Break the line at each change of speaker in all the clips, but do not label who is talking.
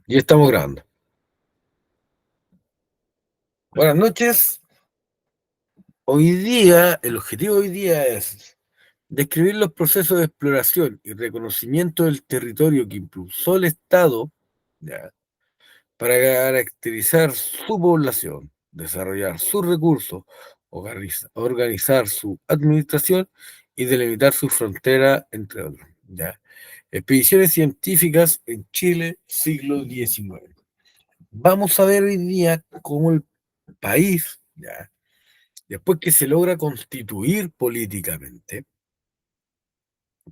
Y estamos grabando. Buenas noches. Hoy día, el objetivo de hoy día es describir los procesos de exploración y reconocimiento del territorio que impulsó el Estado, ¿ya?, para caracterizar su población, desarrollar sus recursos, organizar su administración y delimitar su frontera, entre otros. ¿Ya? Expediciones científicas en Chile, siglo XIX. Vamos a ver hoy día cómo el país, ¿ya?, después que se logra constituir políticamente,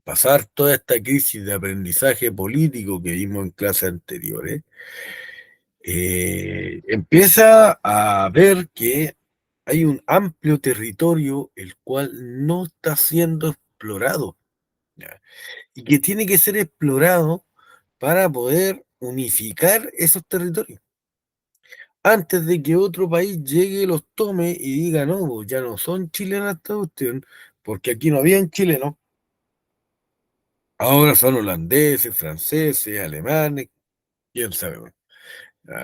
pasar toda esta crisis de aprendizaje político que vimos en clases anteriores, empieza a ver que hay un amplio territorio el cual no está siendo explorado, ¿ya?, y que tiene que ser explorado para poder unificar esos territorios antes de que otro país llegue, los tome y diga, no, pues ya no son chilenas esta cuestión, porque aquí no habían chilenos, ahora son holandeses, franceses, alemanes, quién sabe más.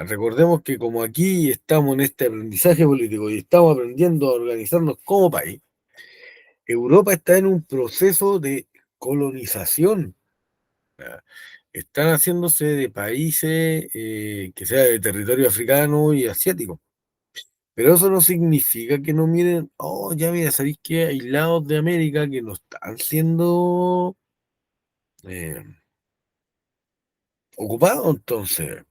Recordemos que como aquí estamos en este aprendizaje político y estamos aprendiendo a organizarnos como país, Europa está en un proceso de colonización. ¿Ya? Están haciéndose de países que sea de territorio africano y asiático. Pero eso no significa que no miren, oh, ya mira, ¿sabéis que hay lados de América que no están siendo eh, ocupados? Entonces,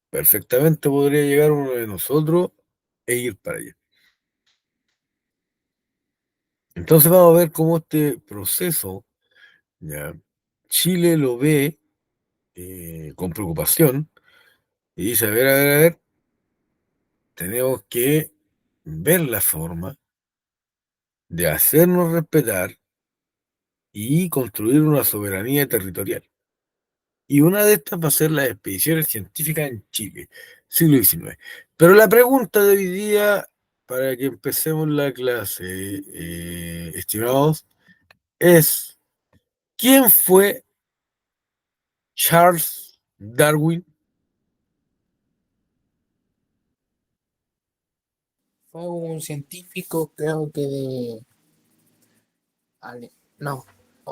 perfectamente podría llegar uno de nosotros e ir para allá. Entonces vamos a ver cómo este proceso, ¿ya?, Chile lo ve con preocupación y dice, a ver, a ver, a ver, tenemos que ver la forma de hacernos respetar y construir una soberanía territorial. Y una de estas va a ser las expediciones científicas en Chile, siglo XIX. Pero la pregunta de hoy día, para que empecemos la clase, estimados, es, ¿quién fue Charles Darwin?
Fue un científico, creo que de... no,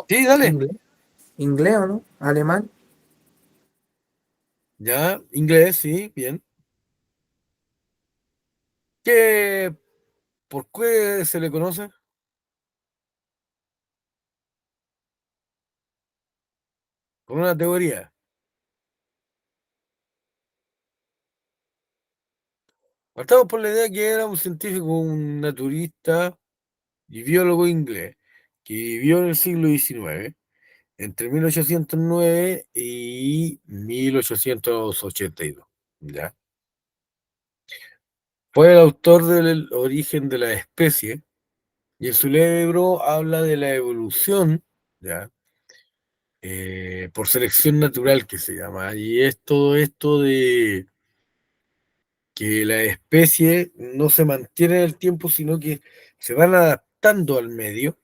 Sí, dale.
inglés, inglés o no, alemán.
Ya, inglés, sí, bien. ¿Qué, por qué se le conoce? Con una teoría. Partamos por la idea que era un científico, un naturista y biólogo inglés que vivió en el siglo XIX, entre 1809 y 1882, ¿ya? Fue el autor del origen de la especie y en su libro habla de la evolución, ¿ya? Por selección natural que se llama, y es todo esto de que la especie no se mantiene en el tiempo, sino que se van adaptando al medio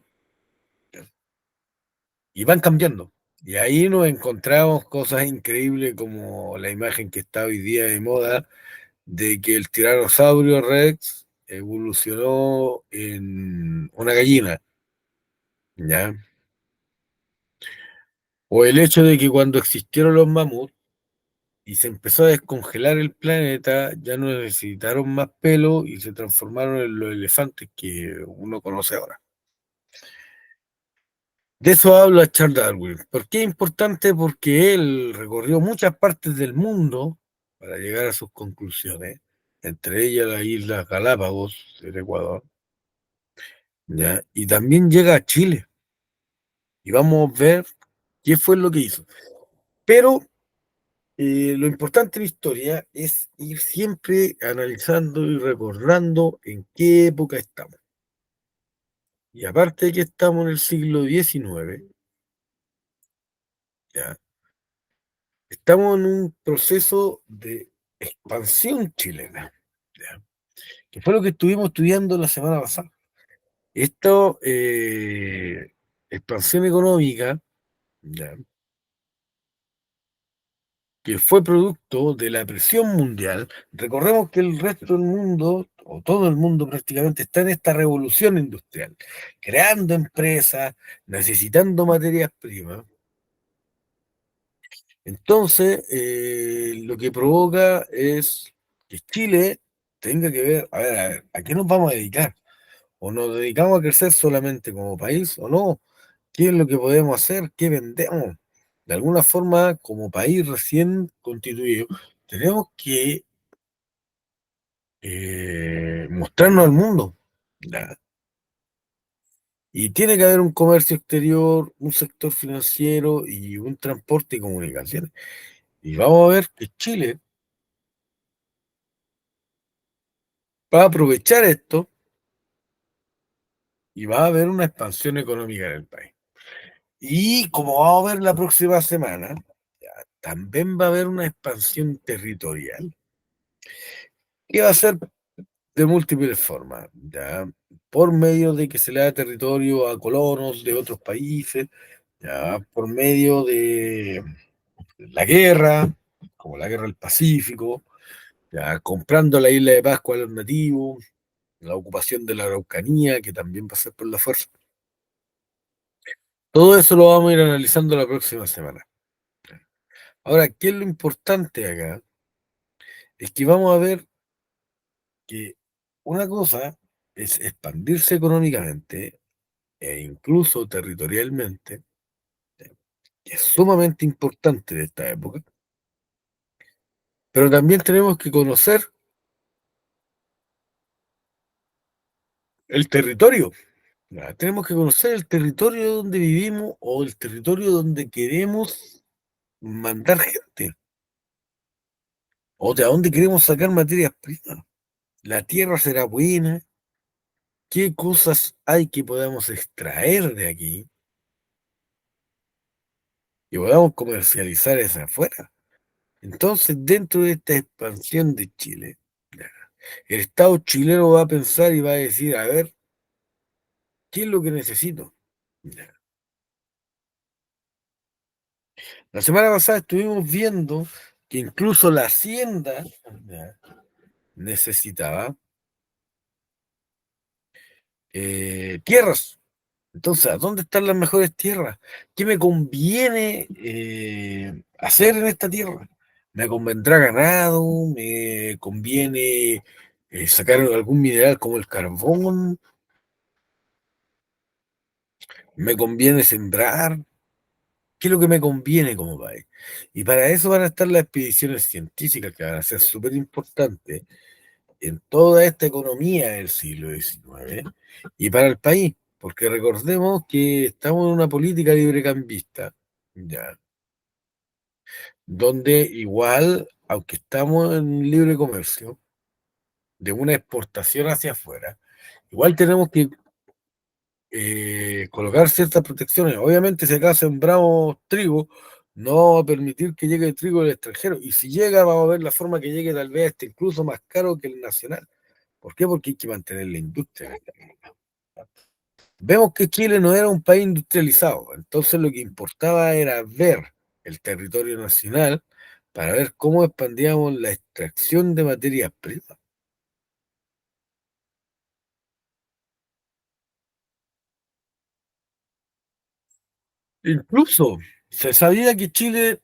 y van cambiando. Y ahí nos encontramos cosas increíbles como la imagen que está hoy día de moda de que el tiranosaurio Rex evolucionó en una gallina, ¿ya? O el hecho de que cuando existieron los mamuts y se empezó a descongelar el planeta, ya no necesitaron más pelo y se transformaron en los elefantes que uno conoce ahora. De eso habla Charles Darwin. ¿Por qué es importante? Porque él recorrió muchas partes del mundo para llegar a sus conclusiones, entre ellas las Islas Galápagos, el Ecuador, ¿ya? Y también llega a Chile y vamos a ver qué fue lo que hizo. Pero lo importante en la historia es ir siempre analizando y recordando en qué época estamos. Y aparte de que estamos en el siglo XIX, ¿ya?, estamos en un proceso de expansión chilena, ¿ya?, que fue lo que estuvimos estudiando la semana pasada. Esto, expansión económica, ¿ya?, que fue producto de la presión mundial. Recordemos que el resto del mundo, o todo el mundo prácticamente, está en esta revolución industrial, creando empresas, necesitando materias primas. Entonces, lo que provoca es que Chile tenga que ver, a ver, ¿a qué nos vamos a dedicar? ¿O nos dedicamos a crecer solamente como país o no? ¿Qué es lo que podemos hacer? ¿Qué vendemos? De alguna forma, como país recién constituido, tenemos que mostrarnos al mundo. ¿Ya? Y tiene que haber un comercio exterior, un sector financiero y un transporte y comunicaciones. Y vamos a ver que Chile va a aprovechar esto y va a haber una expansión económica en el país. Y como vamos a ver la próxima semana, ya, también va a haber una expansión territorial que va a ser de múltiples formas, ya, por medio de que se le da territorio a colonos de otros países, ya, por medio de la guerra, como la guerra del Pacífico, ya, comprando la isla de Pascua a los nativos, la ocupación de la Araucanía, que también va a ser por la fuerza. Todo eso lo vamos a ir analizando la próxima semana. Ahora, ¿qué es lo importante acá? Es que vamos a ver que una cosa es expandirse económicamente e incluso territorialmente, que es sumamente importante en esta época, pero también tenemos que conocer el territorio. ¿Ya? Tenemos que conocer el territorio donde vivimos o el territorio donde queremos mandar gente, o de dónde queremos sacar materias primas. La tierra será buena, qué cosas hay que podamos extraer de aquí y podamos comercializar esa afuera. Entonces, dentro de esta expansión de Chile, ya, el Estado chileno va a pensar y va a decir, a ver, ¿qué es lo que necesito? Ya. La semana pasada estuvimos viendo que incluso la hacienda, ya, necesitaba tierras. Entonces, ¿a dónde están las mejores tierras? ¿Qué me conviene hacer en esta tierra? ¿Me convendrá ganado? ¿Me conviene sacar algún mineral como el carbón? ¿Me conviene sembrar? ¿Qué es lo que me conviene como país? Y para eso van a estar las expediciones científicas que van a ser súper importantes en toda esta economía del siglo XIX y para el país, porque recordemos que estamos en una política librecambista, ya, donde igual, aunque estamos en libre comercio, de una exportación hacia afuera, igual tenemos que colocar ciertas protecciones. Obviamente, si acá sembramos trigo, no vamos a permitir que llegue el trigo del extranjero. Y si llega, vamos a ver la forma que llegue, tal vez este incluso más caro que el nacional. ¿Por qué? Porque hay que mantener la industria. Vemos que Chile no era un país industrializado, entonces lo que importaba era ver el territorio nacional para ver cómo expandíamos la extracción de materias primas. Incluso se sabía que Chile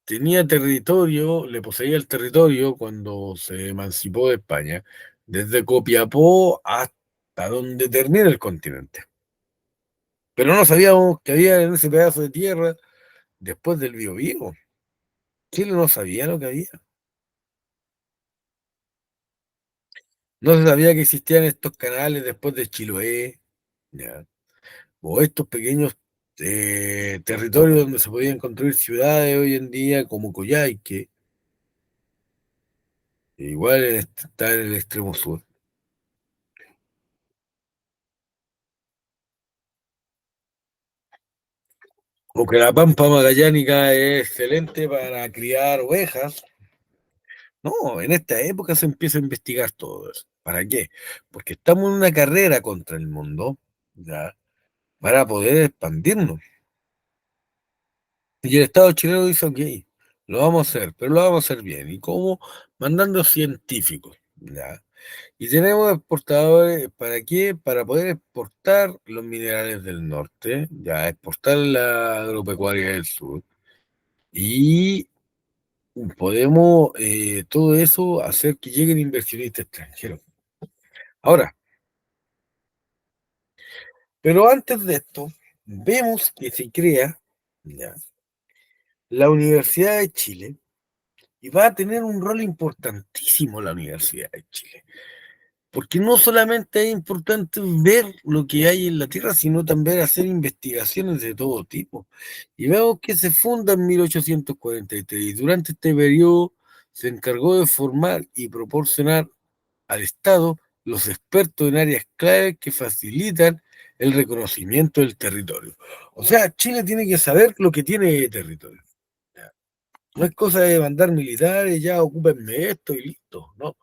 tenía territorio, le poseía el territorio cuando se emancipó de España, desde Copiapó hasta donde termina el continente. Pero no sabíamos que había en ese pedazo de tierra después del Biobío. Chile no sabía lo que había. No se sabía que existían estos canales después de Chiloé, ¿ya? O estos pequeños territorios donde se podían construir ciudades hoy en día como Coyhaique, igual está en el extremo sur. O que la pampa magallánica es excelente para criar ovejas. No, en esta época se empieza a investigar todo eso. ¿Para qué? Porque estamos en una carrera contra el mundo, ¿ya? Para poder expandirnos. Y el Estado chileno dice, ok, Lo vamos a hacer, pero lo vamos a hacer bien. ¿Y cómo? Mandando científicos, ¿ya? Y tenemos exportadores, ¿para qué? Para poder exportar los minerales del norte, ya, exportar la agropecuaria del sur. Y podemos todo eso hacer que lleguen inversionistas extranjeros. Ahora, pero antes de esto, vemos que se crea, ya, la Universidad de Chile y va a tener un rol importantísimo la Universidad de Chile. Porque no solamente es importante ver lo que hay en la Tierra, sino también hacer investigaciones de todo tipo. Y vemos que se funda en 1843 y durante este periodo se encargó de formar y proporcionar al Estado los expertos en áreas clave que facilitan el reconocimiento del territorio. O sea, Chile tiene que saber lo que tiene de territorio. No es cosa de mandar militares, ya ocúpenme esto y listo, no.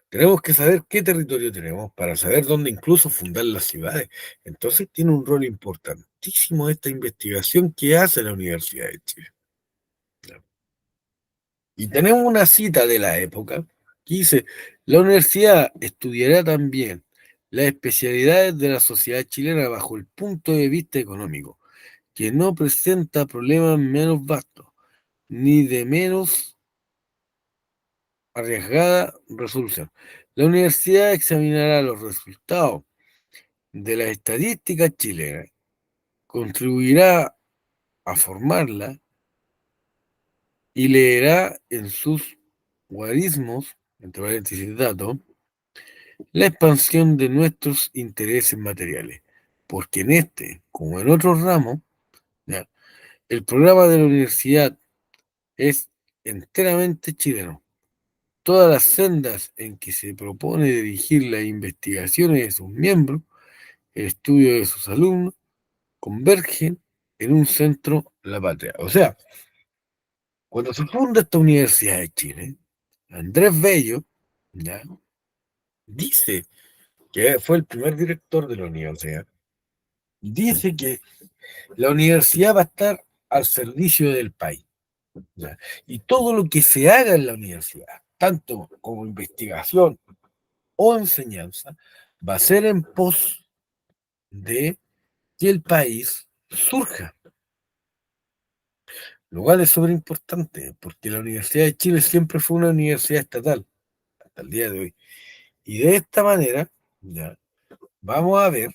Tenemos que saber qué territorio tenemos para saber dónde incluso fundar las ciudades. Entonces tiene un rol importantísimo esta investigación que hace la Universidad de Chile. Y tenemos una cita de la época que dice, la universidad estudiará también las especialidades de la sociedad chilena bajo el punto de vista económico, que no presenta problemas menos vastos, ni de menos arriesgada resolución. La universidad examinará los resultados de las estadísticas chilenas, contribuirá a formarla y leerá en sus guarismos, entre paréntesis datos, la expansión de nuestros intereses materiales, porque en este, como en otros ramos, ya, el programa de la universidad es enteramente chileno. Todas las sendas en que se propone dirigir las investigaciones de sus miembros, el estudio de sus alumnos, convergen en un centro, la patria. O sea, cuando se funda esta Universidad de Chile, Andrés Bello, ¿ya?, dice que fue el primer director de la universidad, dice que la universidad va a estar al servicio del país, ¿ya? Y todo lo que se haga en la universidad, tanto como investigación o enseñanza, va a ser en pos de que el país surja, lo cual es súper importante, porque la Universidad de Chile siempre fue una universidad estatal, hasta el día de hoy. Y de esta manera, ya, vamos a ver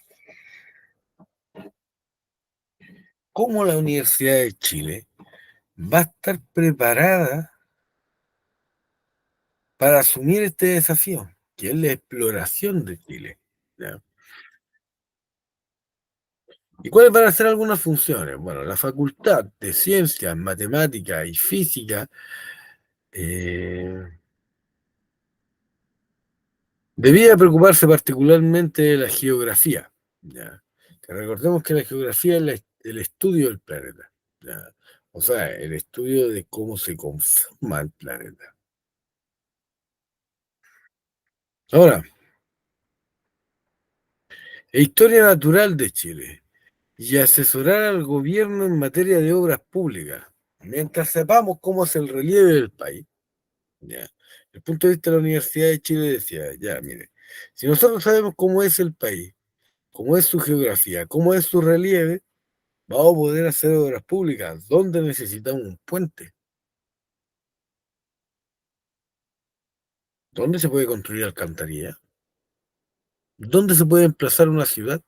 cómo la Universidad de Chile va a estar preparada para asumir este desafío, que es la exploración de Chile, ¿ya? ¿Y cuáles van a ser algunas funciones? Bueno, la Facultad de Ciencias, Matemáticas y Física eh, debía preocuparse particularmente de la geografía, ¿ya? Que recordemos que la geografía es el estudio del planeta, ¿ya? O sea, el estudio de cómo se conforma el planeta. Ahora, historia natural de Chile y asesorar al gobierno en materia de obras públicas, mientras sepamos cómo es el relieve del país, ¿ya? Desde el punto de vista de la Universidad de Chile decía, ya, mire, si nosotros sabemos cómo es el país, cómo es su geografía, cómo es su relieve, vamos a poder hacer obras públicas. ¿Dónde necesitamos un puente? ¿Dónde se puede construir alcantarilla? ¿Dónde se puede emplazar una ciudad?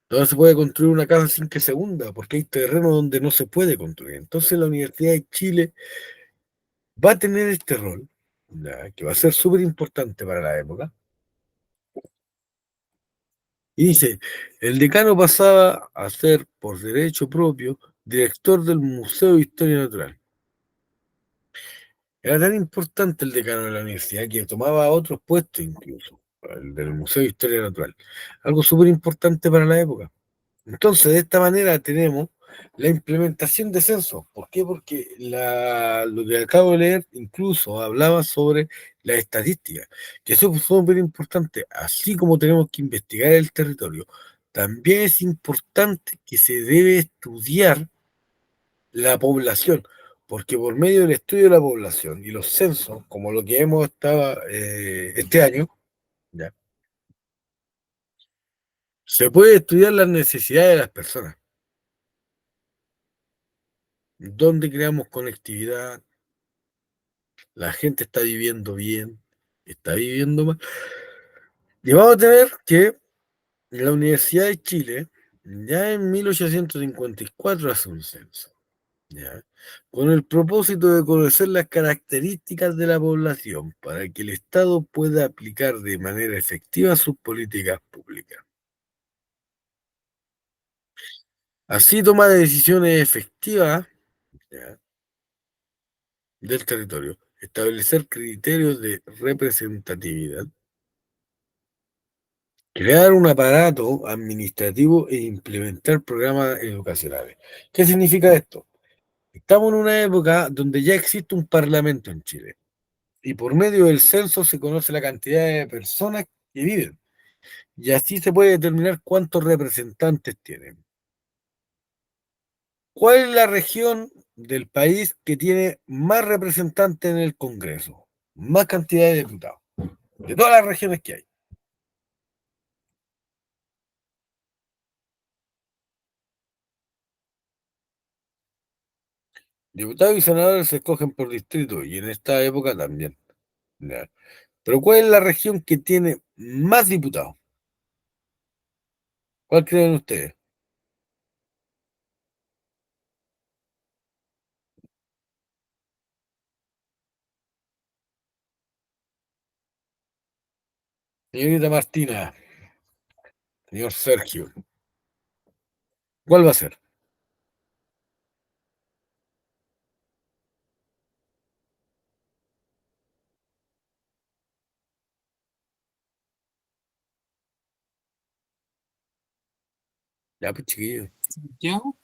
¿Dónde se puede construir una casa sin que se hunda? Porque hay terreno donde no se puede construir. Entonces la Universidad de Chile va a tener este rol, ¿ya?, que va a ser súper importante para la época. Y dice, el decano pasaba a ser, por derecho propio, director del Museo de Historia Natural. Era tan importante el decano de la universidad que tomaba otros puestos incluso, el del Museo de Historia Natural. Algo súper importante para la época. Entonces, de esta manera tenemos la implementación de censos. ¿Por qué? Porque lo que acabo de leer incluso hablaba sobre las estadísticas, que eso es súper importante. Así como tenemos que investigar el territorio, también es importante que se debe estudiar la población, porque por medio del estudio de la población y los censos, como lo que hemos estado este año, ¿ya? Se puede estudiar las necesidades de las personas, dónde creamos conectividad, la gente está viviendo bien, está viviendo mal. Y vamos a tener que la Universidad de Chile, ya en 1854 hace un censo, ¿ya? Con el propósito de conocer las características de la población para que el Estado pueda aplicar de manera efectiva sus políticas públicas. Así toma decisiones efectivas, ¿ya? Del territorio, establecer criterios de representatividad, crear un aparato administrativo e implementar programas educacionales. ¿Qué significa esto? Estamos en una época donde ya existe un parlamento en Chile y por medio del censo se conoce la cantidad de personas que viven y así se puede determinar cuántos representantes tienen. ¿Cuál es la región del país que tiene más representantes en el Congreso? Más cantidad de diputados. De todas las regiones que hay. Diputados y senadores se escogen por distrito y en esta época también. ¿Ya? Pero ¿cuál es la región que tiene más diputados? ¿Cuál creen ustedes? Señorita Martina, señor Sergio, ¿cuál va a ser? Ya, pues chiquillo.
Santiago,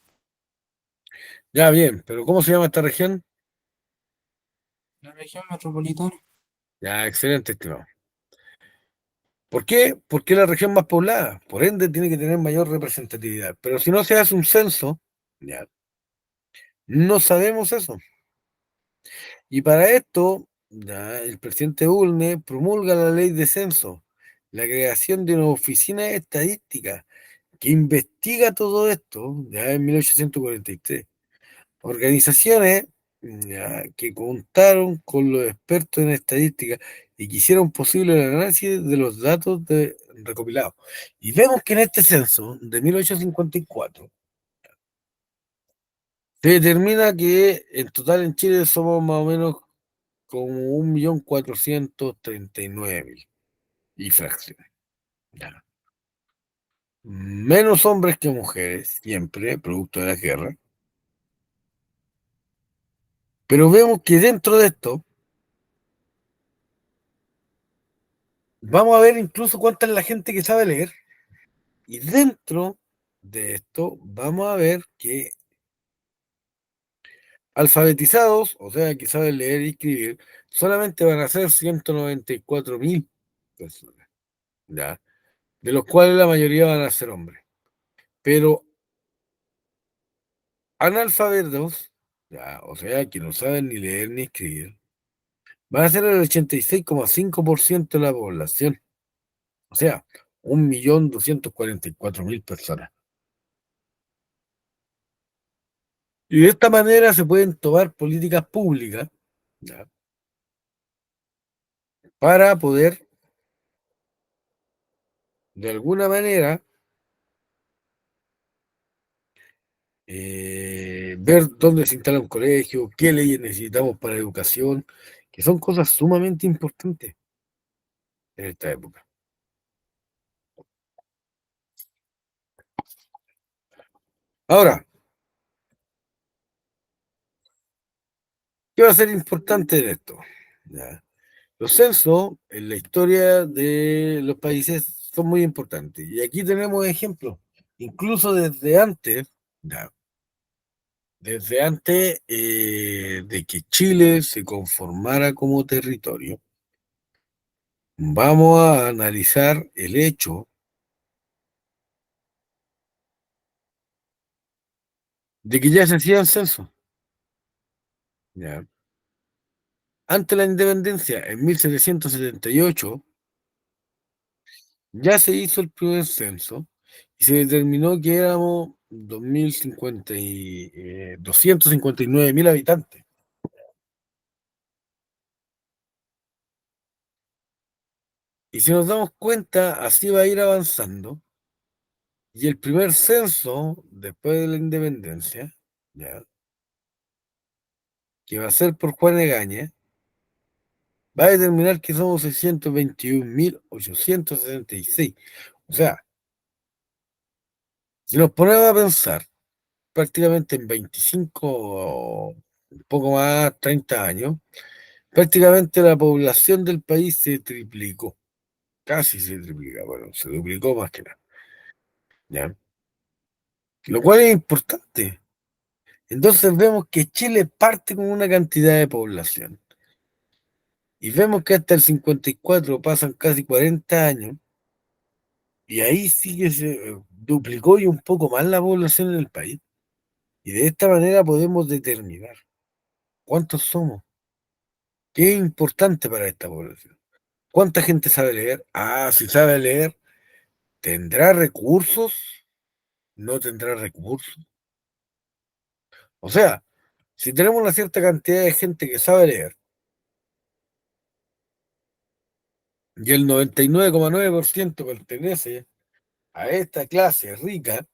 Ya, bien, pero ¿cómo se llama esta región?
la región metropolitana.
Ya, excelente, estimado. ¿Por qué? Porque es la región más poblada, por ende tiene que tener mayor representatividad. Pero si no se hace un censo, ya, no sabemos eso. Y para esto, ya, el presidente Bulne promulga la ley de censo, la creación de una oficina estadística que investiga todo esto, ya en 1843. Organizaciones, ya, que contaron con los expertos en estadística y que hicieron posible el análisis de los datos recopilados. Y vemos que en este censo de 1854 se determina que en total en Chile somos más o menos como 1.439.000 y fracciones. Ya. Menos hombres que mujeres, siempre, producto de la guerra. Pero vemos que dentro de esto, vamos a ver incluso cuánta es la gente que sabe leer. Y dentro de esto, vamos a ver que alfabetizados, o sea, que saben leer y escribir, solamente van a ser 194.000 personas, ¿ya? De los cuales la mayoría van a ser hombres. Pero analfabetos, ya, o sea, que no saben ni leer ni escribir, van a ser el 86,5% de la población, o sea, 1.244.000 personas. Y de esta manera se pueden tomar políticas públicas, ¿ya? Para poder, de alguna manera, ver dónde se instala un colegio, qué leyes necesitamos para educación, que son cosas sumamente importantes en esta época. Ahora, ¿qué va a ser importante en esto? ¿Ya? Los censos en la historia de los países son muy importantes. Y aquí tenemos ejemplos, incluso desde antes, ¿ya? Desde antes de que Chile se conformara como territorio. Vamos a analizar el hecho de que ya se hacían censos. ¿ya? Ante la independencia, en 1778, ya se hizo el primer censo y se determinó que éramos 259.000 habitantes. Y si nos damos cuenta, así va a ir avanzando. Y el primer censo, después de la independencia, ¿ya? Que va a ser por Juan Egaña, va a determinar que somos 621.876. O sea, si nos ponemos a pensar, prácticamente en 25, un poco más, 30 años, prácticamente la población del país se triplicó, casi se triplica, bueno, se duplicó más que nada, ¿ya? Lo cual es importante. Entonces vemos que Chile parte con una cantidad de población y vemos que hasta el 54 pasan casi 40 años y ahí sí que se duplicó y un poco más la población en el país. Y de esta manera podemos determinar cuántos somos, qué es importante para esta población. ¿Cuánta gente sabe leer? Ah, si sabe leer, ¿tendrá recursos? ¿No tendrá recursos? O sea, si tenemos una cierta cantidad de gente que sabe leer y el 99,9% pertenece a esta clase rica,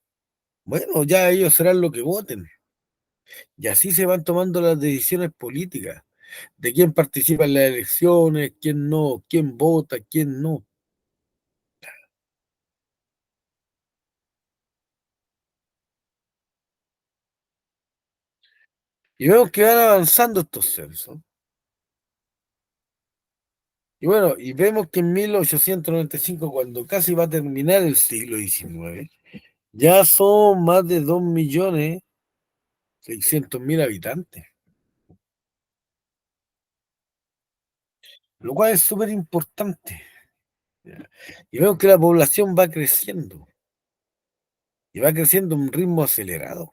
bueno, ya ellos serán lo que voten. Y así se van tomando las decisiones políticas de quién participa en las elecciones, quién no, quién vota, quién no. Y vemos que van avanzando estos censos. Y bueno, y vemos que en 1895, cuando casi va a terminar el siglo XIX, ya son más de 2.600.000 habitantes, lo cual es súper importante. ¿Ya? Y vemos que la población va creciendo, y va creciendo a un ritmo acelerado.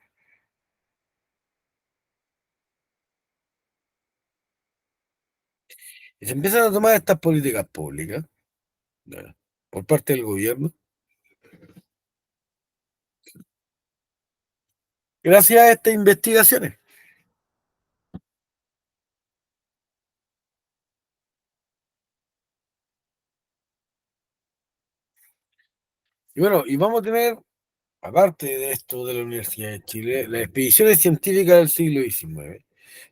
Y se empiezan a tomar estas políticas públicas, ¿ya? Por parte del gobierno, gracias a estas investigaciones. Y bueno, y vamos a tener, aparte de esto de la Universidad de Chile, las expediciones científicas del siglo XIX,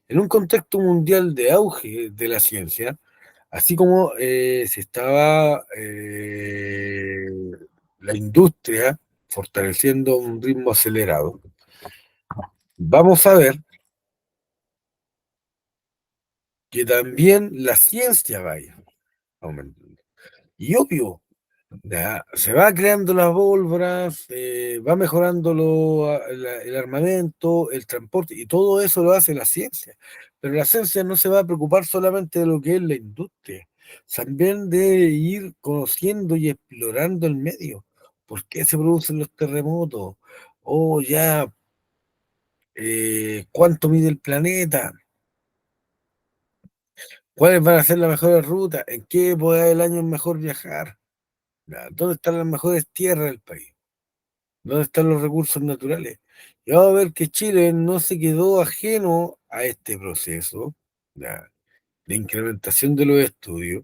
en un contexto mundial de auge de la ciencia, así como se estaba la industria fortaleciendo a un ritmo acelerado, vamos a ver que también la ciencia vaya aumentando. Y obvio, ya, se va creando las pólvoras, va mejorando el armamento, el transporte, y todo eso lo hace la ciencia. Pero la ciencia no se va a preocupar solamente de lo que es la industria, también de ir conociendo y explorando el medio. ¿Por qué se producen los terremotos? O ya, ¿cuánto mide el planeta? ¿Cuáles van a ser las mejores rutas? ¿En qué época del año es mejor viajar? Ya, ¿dónde están las mejores tierras del país? ¿Dónde están los recursos naturales? Y vamos a ver que Chile no se quedó ajeno a este proceso, ¿ya?, de incrementación de los estudios.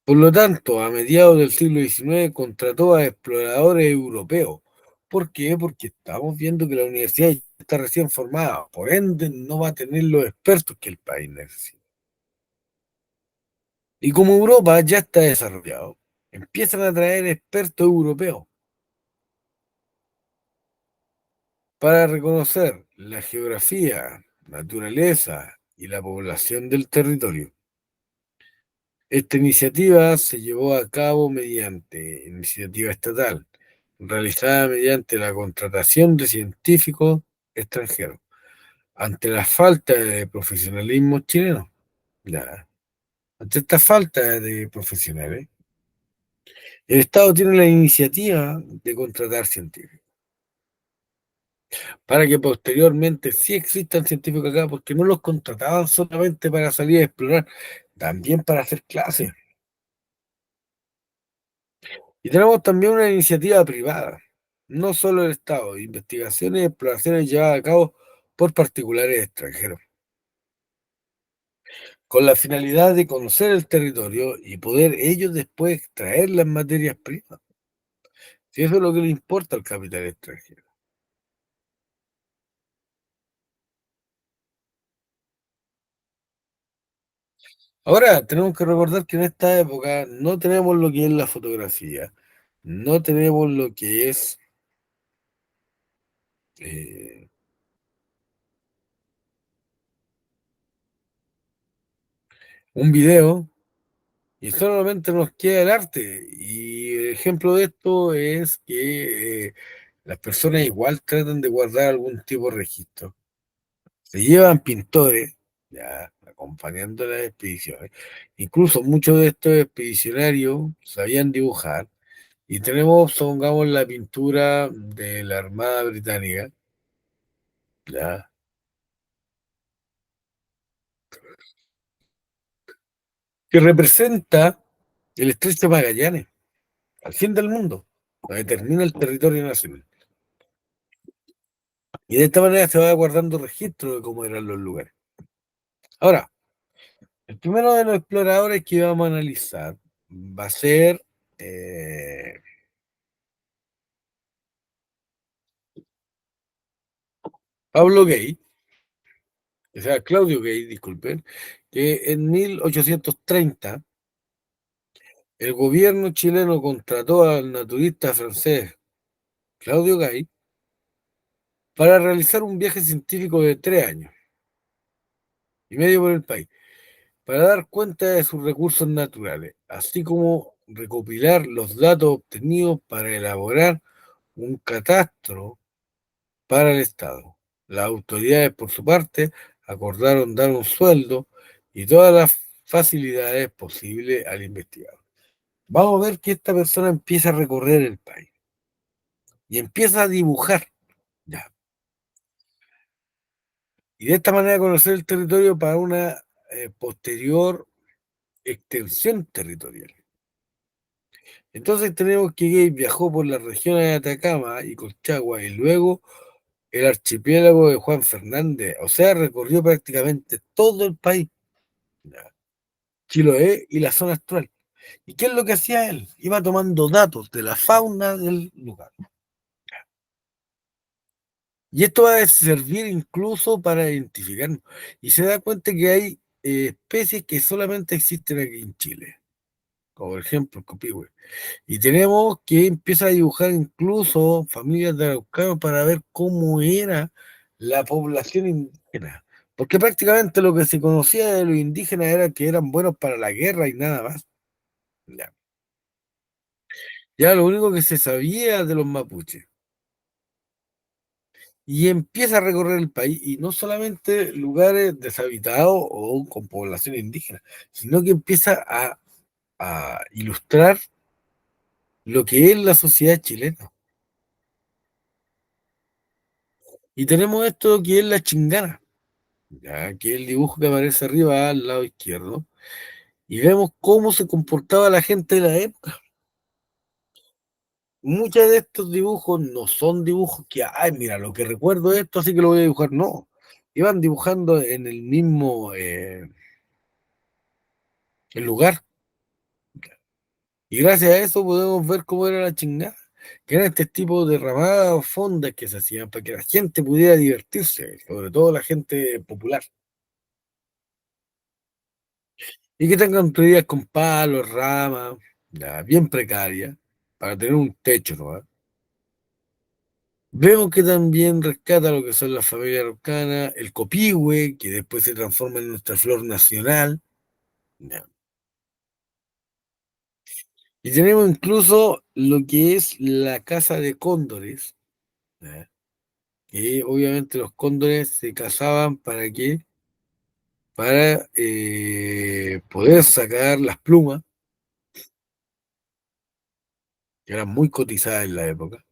Por lo tanto, a mediados del siglo XIX contrató a exploradores europeos. ¿Por qué? Porque estamos viendo que la universidad ya está recién formada, por ende no va a tener los expertos que el país necesita. Y como Europa ya está desarrollado, empiezan a traer expertos europeos para reconocer la geografía, naturaleza y la población del territorio. Esta iniciativa se llevó a cabo mediante iniciativa estatal, realizada mediante la contratación de científicos extranjeros. Ante la falta de profesionalismo chileno, ya, ante esta falta de profesionales, el Estado tiene la iniciativa de contratar científicos. para que posteriormente sí existan científicos acá, porque no los contrataban solamente para salir a explorar, también para hacer clases. Y tenemos también una iniciativa privada, no solo el Estado, investigaciones y exploraciones llevadas a cabo por particulares extranjeros, con la finalidad de conocer el territorio y poder ellos después extraer las materias primas. Si eso es lo que le importa al capital extranjero. Ahora, tenemos que recordar que en esta época no tenemos lo que es la fotografía, no tenemos lo que es eh, un video, y solamente nos queda el arte. Y el ejemplo de esto es que las personas igual tratan de guardar algún tipo de registro. Se llevan pintores, ya, acompañando las expediciones. Incluso muchos de estos expedicionarios sabían dibujar. Y tenemos, supongamos, la pintura de la Armada Británica, ya, que representa el Estrecho de Magallanes, al fin del mundo, donde termina el territorio nacional. Y de esta manera se va guardando registro de cómo eran los lugares. Ahora, el primero de los exploradores que vamos a analizar va a ser Pablo Gay, o sea, Claudio Gay, disculpen, que en 1830 el gobierno chileno contrató al naturista francés Claudio Gay para realizar un viaje científico de 3 años y medio por el país, para dar cuenta de sus recursos naturales, así como recopilar los datos obtenidos para elaborar un catastro para el Estado. Las autoridades, por su parte, acordaron dar un sueldo y todas las facilidades posibles al investigador. Vamos a ver que esta persona empieza a recorrer el país y empieza a dibujar, ya. Y de esta manera conocer el territorio para una posterior extensión territorial. Entonces tenemos que Gay viajó por las regiones de Atacama y Colchagua y luego el archipiélago de Juan Fernández, o sea, recorrió prácticamente todo el país, ¿ya? Chiloé y la zona astral. ¿Y qué es lo que hacía él? Iba tomando datos de la fauna del lugar. Y esto va a servir incluso para identificarnos. Y se da cuenta que hay especies que solamente existen aquí en Chile, como por ejemplo el copihue. Y tenemos que empezar a dibujar incluso familias de araucanos para ver cómo era la población indígena. Porque prácticamente lo que se conocía de los indígenas era que eran buenos para la guerra y nada más. Ya, ya lo único que se sabía de los mapuches. Y empieza a recorrer el país, y no solamente lugares deshabitados o con población indígena, sino que empieza a ilustrar lo que es la sociedad chilena. Y tenemos esto que es la chingana, ya que es el dibujo que aparece arriba al lado izquierdo, y vemos cómo se comportaba la gente de la época. Muchos de estos dibujos no son dibujos que, ay, mira, lo que recuerdo es esto, así que lo voy a dibujar. No, iban dibujando en el mismo el lugar. Y gracias a eso podemos ver cómo era la chingada, que eran este tipo de ramadas o fondas que se hacían para que la gente pudiera divertirse, sobre todo la gente popular. Y que tengan construidas con palos, ramas, ya, bien precarias, para tener un techo, ¿no? Vemos que también rescata lo que son las familias araucanas, el copihue, que después se transforma en nuestra flor nacional, ya. Y tenemos incluso lo que es la casa de cóndores, ya, que obviamente los cóndores se cazaban para qué, para poder sacar las plumas, que eran muy cotizadas en la época.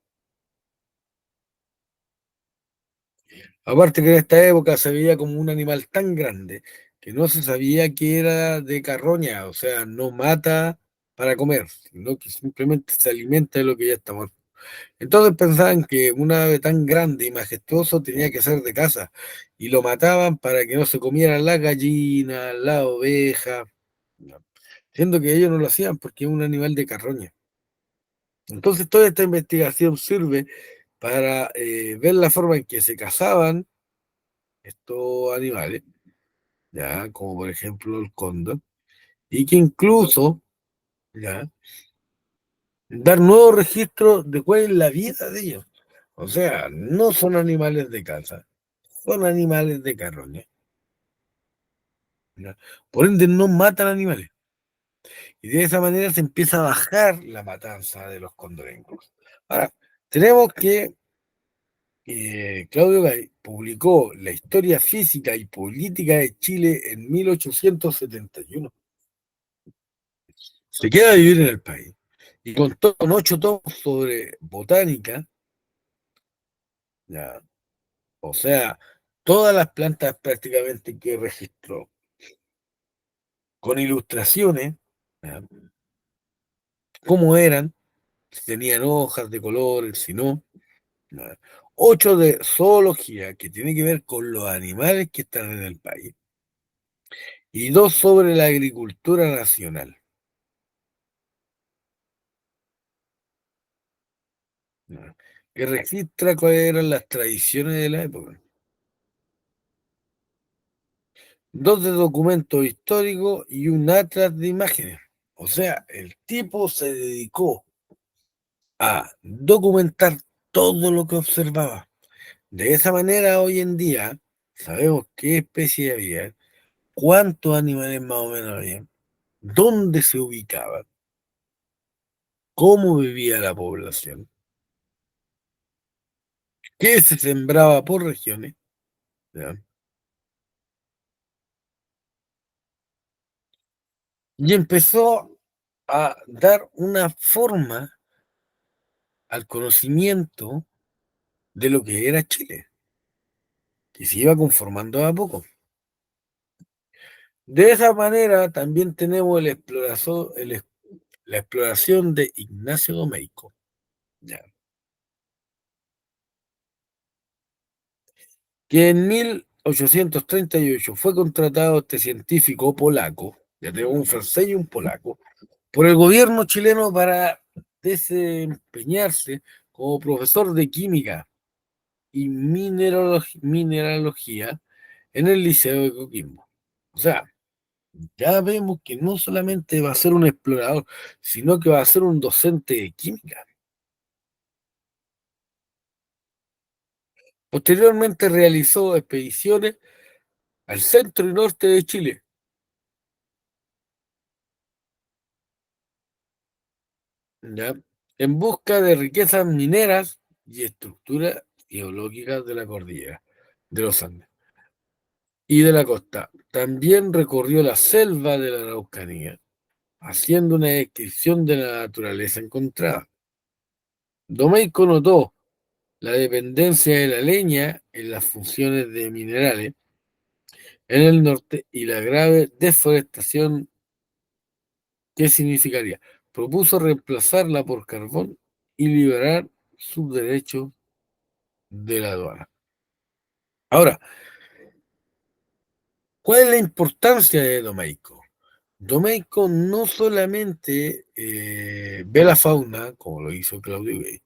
Aparte que en esta época se veía como un animal tan grande que no se sabía que era de carroña, o sea, no mata para comer, sino que simplemente se alimenta de lo que ya está muerto. Entonces pensaban que un ave tan grande y majestuoso tenía que ser de caza y lo mataban para que no se comieran las gallinas, la oveja, ¿no? Siendo que ellos no lo hacían porque es un animal de carroña. Entonces toda esta investigación sirve para ver la forma en que se cazaban estos animales, ya, como por ejemplo el cóndor, y que incluso, ya, dar nuevos registros de cuál es la vida de ellos. O sea, no son animales de caza, son animales de carroña, ¿ya? Por ende, no matan animales. Y de esa manera se empieza a bajar la matanza de los condorencos. Ahora, tenemos que Claudio Gay publicó La historia física y política de Chile en 1871. Se queda a vivir en el país y contó con 8 tomos sobre botánica, ya, o sea, todas las plantas prácticamente que registró, con ilustraciones, ya, cómo eran, si tenían hojas de colores, si no. Ya. 8 de zoología, que tiene que ver con los animales que están en el país, y 2 sobre la agricultura nacional, ya, que registra cuáles eran las tradiciones de la época. 2 de documentos históricos y un atlas de imágenes. O sea, el tipo se dedicó a documentar todo lo que observaba. De esa manera, hoy en día, sabemos qué especie había, cuántos animales más o menos había, dónde se ubicaban, cómo vivía la población, qué se sembraba por regiones, ¿ya? Y empezó a dar una forma al conocimiento de lo que era Chile, que se iba conformando a poco. De esa manera también tenemos la exploración de Ignacio Domeyko, ya, que en 1838 fue contratado este científico polaco, ya tenemos un francés y un polaco, por el gobierno chileno para desempeñarse como profesor de química y mineralogía en el Liceo de Coquimbo. O sea, ya vemos que no solamente va a ser un explorador, sino que va a ser un docente de química. Posteriormente realizó expediciones al centro y norte de Chile, ¿ya? En busca de riquezas mineras y estructuras geológicas de la cordillera de los Andes y de la costa. También recorrió la selva de la Araucanía, haciendo una descripción de la naturaleza encontrada. Domeyko notó la dependencia de la leña en las funciones de minerales en el norte y la grave deforestación que significaría. Propuso reemplazarla por carbón y liberar sus derechos de la aduana. Ahora, ¿cuál es la importancia de Domeyko? Domeyko no solamente ve la fauna, como lo hizo Claudio Gay,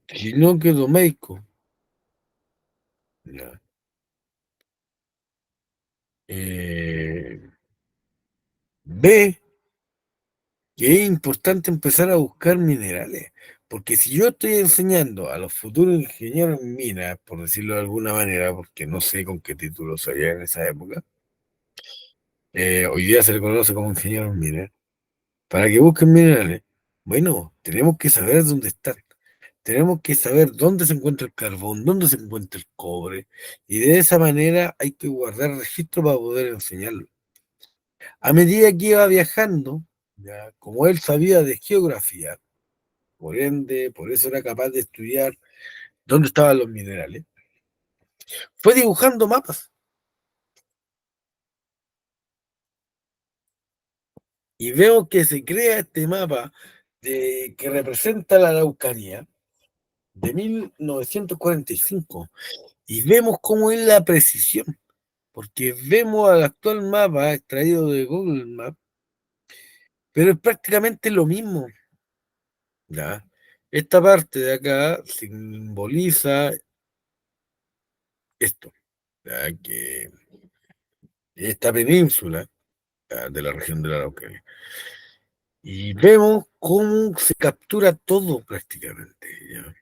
sino que Domeyko, ¿ya? eh, ve que es importante empezar a buscar minerales, porque si yo estoy enseñando a los futuros ingenieros en minas, por decirlo de alguna manera, porque no sé con qué título salía en esa época, hoy día se le conoce como ingeniero en minas, para que busquen minerales, bueno, tenemos que saber dónde están, tenemos que saber dónde se encuentra el carbón, dónde se encuentra el cobre, y de esa manera hay que guardar registro para poder enseñarlo. A medida que iba viajando, ya, como él sabía de geografía, por ende, por eso era capaz de estudiar dónde estaban los minerales, fue dibujando mapas. Y veo que se crea este mapa que representa la Araucanía de 1945. Y vemos cómo es la precisión, porque vemos al actual mapa extraído de Google Maps, pero es prácticamente lo mismo. ¿Ya? Esta parte de acá simboliza esto, ¿ya? Que esta península, ¿ya? De la región de la Araucanía. Y vemos cómo se captura todo prácticamente. ¿Ya?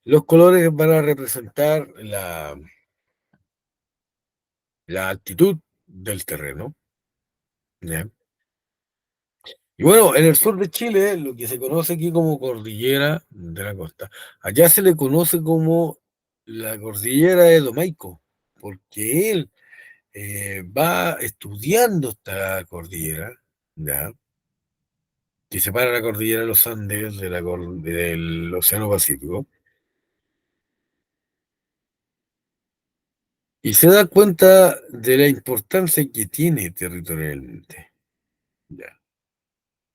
Los colores van a representar la altitud del terreno. ¿Ya? Y bueno, en el sur de Chile, lo que se conoce aquí como cordillera de la costa, allá se le conoce como la cordillera de Domaico, porque él va estudiando esta cordillera, ¿ya? Que separa la cordillera de los Andes del Océano Pacífico, y se da cuenta de la importancia que tiene territorialmente, ¿ya?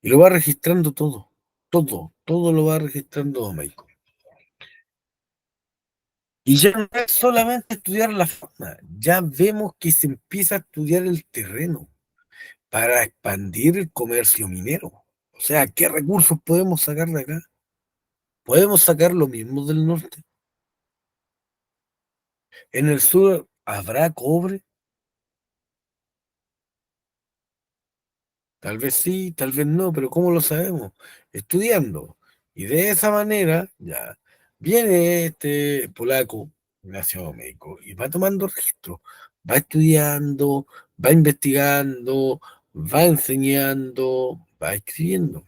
Y lo va registrando todo, todo lo va registrando Domaico. Y ya no es solamente estudiar la fauna, ya vemos que se empieza a estudiar el terreno para expandir el comercio minero. O sea, ¿qué recursos podemos sacar de acá? ¿Podemos sacar lo mismo del norte? ¿En el sur habrá cobre? Tal vez sí, tal vez no, pero ¿cómo lo sabemos? Estudiando. Y de esa manera, ya, viene este polaco, Ignacio México, y va tomando registro, va estudiando, va investigando, va enseñando, va escribiendo.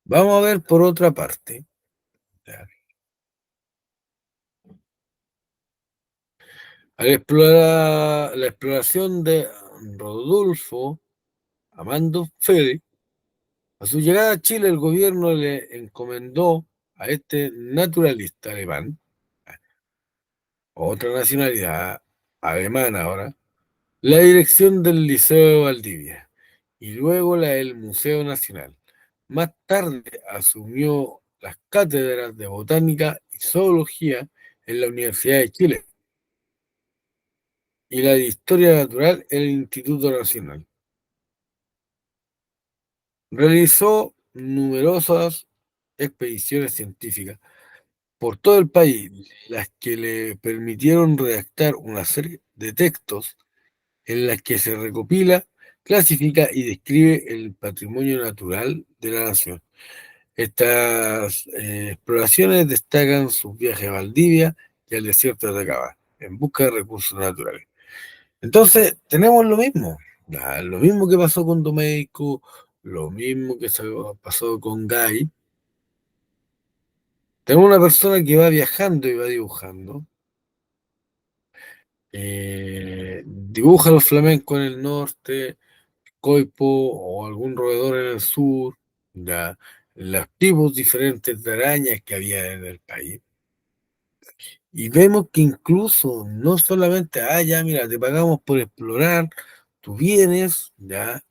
Vamos a ver por otra parte, ya, al explorar la exploración de Rodolfo Amando Fede. A su llegada a Chile, el gobierno le encomendó a este naturalista alemán, otra nacionalidad alemana ahora, la dirección del Liceo de Valdivia y luego la del Museo Nacional. Más tarde asumió las cátedras de botánica y zoología en la Universidad de Chile y la de historia natural en el Instituto Nacional. Realizó numerosas expediciones científicas por todo el país, las que le permitieron redactar una serie de textos en las que se recopila, clasifica y describe el patrimonio natural de la nación. Estas exploraciones destacan sus viajes a Valdivia y al desierto de Atacama, en busca de recursos naturales. Entonces, tenemos lo mismo, lo mismo que pasó con Domeico, lo mismo que pasó con Guy. Tenemos una persona que va viajando y va dibujando. Dibuja los flamencos en el norte, coipo o algún roedor en el sur, ya, los tipos diferentes de arañas que había en el país. Y vemos que incluso no solamente, ya, mira, te pagamos por explorar, tú vienes, ya,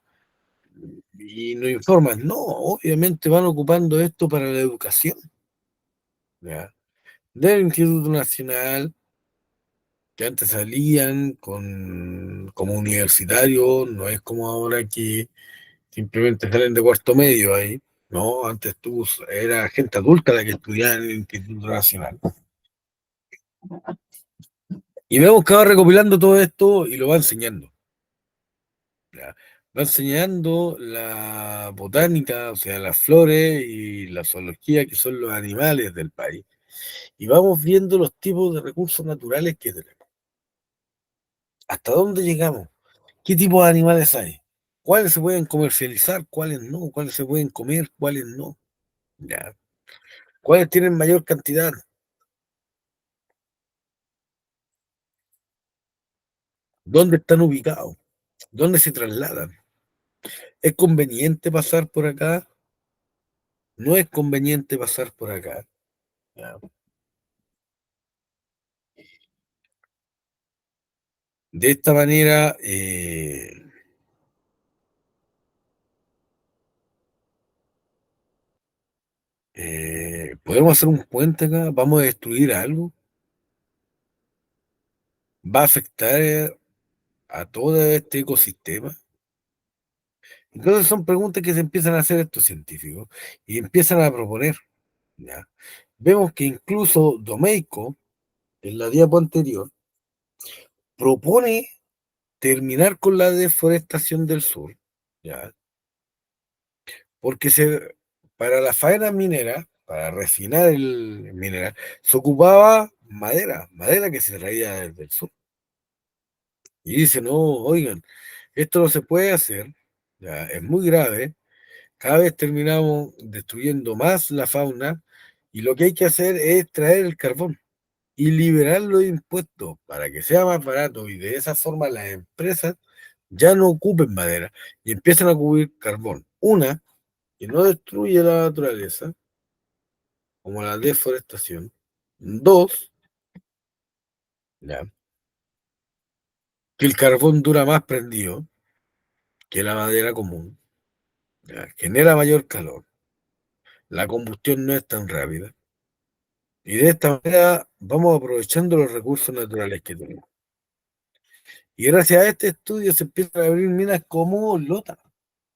y nos informas. No, obviamente van ocupando esto para la educación, ya, del Instituto Nacional, que antes salían como universitarios, no es como ahora que simplemente salen de cuarto medio ahí. No, antes era gente adulta la que estudiaba en el Instituto Nacional. Y vemos que va recopilando todo esto y lo va enseñando. ¿Ya? Va enseñando la botánica, o sea, las flores y la zoología, que son los animales del país. Y vamos viendo los tipos de recursos naturales que tenemos. ¿Hasta dónde llegamos? ¿Qué tipo de animales hay? ¿Cuáles se pueden comercializar? ¿Cuáles no? ¿Cuáles se pueden comer? ¿Cuáles no? ¿Ya? ¿Cuáles tienen mayor cantidad? ¿Dónde están ubicados? ¿Dónde se trasladan? ¿Es conveniente pasar por acá? no es conveniente pasar por acá. ¿Ya? De esta manera, podemos hacer un puente acá, vamos a destruir algo, va a afectar a todo este ecosistema. Entonces son preguntas que se empiezan a hacer estos científicos y empiezan a proponer. ¿Ya? Vemos que incluso Domeyko, en la diapo anterior, propone terminar con la deforestación del sur, ¿ya? Porque para la faena minera, para refinar el mineral, se ocupaba madera, madera que se traía desde el sur. Y dice, no, oigan, esto no se puede hacer, ya, es muy grave, cada vez terminamos destruyendo más la fauna y lo que hay que hacer es traer el carbón y liberar los impuestos para que sea más barato y de esa forma las empresas ya no ocupen madera y empiezan a cubrir carbón. Una, que no destruye la naturaleza, como la deforestación. Dos, ya, que el carbón dura más prendido que la madera común, ya, genera mayor calor, la combustión no es tan rápida. Y de esta manera vamos aprovechando los recursos naturales que tenemos. Y gracias a este estudio se empiezan a abrir minas como Lota,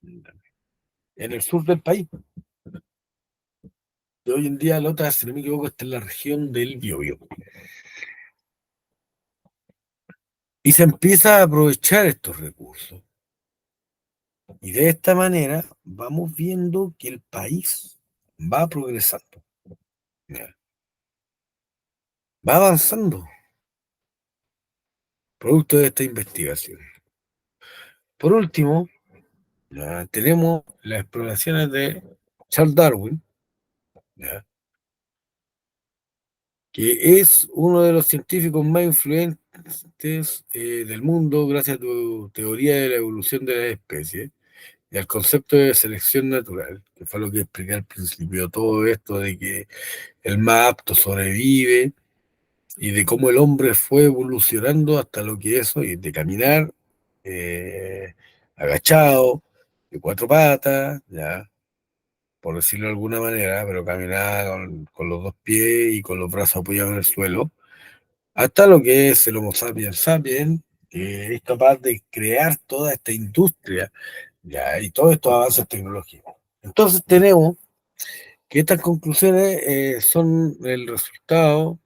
en el sur del país. Y hoy en día Lota, si no me equivoco, está en la región del Biobío. Y se empieza a aprovechar estos recursos. Y de esta manera vamos viendo que el país va progresando, ¿ya? Va avanzando, producto de esta investigación. Por último, ya, tenemos las exploraciones de Charles Darwin, ¿ya? Que es uno de los científicos más influyentes del mundo gracias a tu teoría de la evolución de las especies y al concepto de selección natural, que fue lo que expliqué al principio, todo esto de que el más apto sobrevive y de cómo el hombre fue evolucionando hasta lo que es hoy, de caminar agachado, de cuatro patas, ya, por decirlo de alguna manera, pero caminar con los dos pies y con los brazos apoyados en el suelo, hasta lo que es el Homo sapiens sapiens, que es capaz de crear toda esta industria, ya, y todos estos avances tecnológicos. Entonces tenemos que estas conclusiones son el resultado,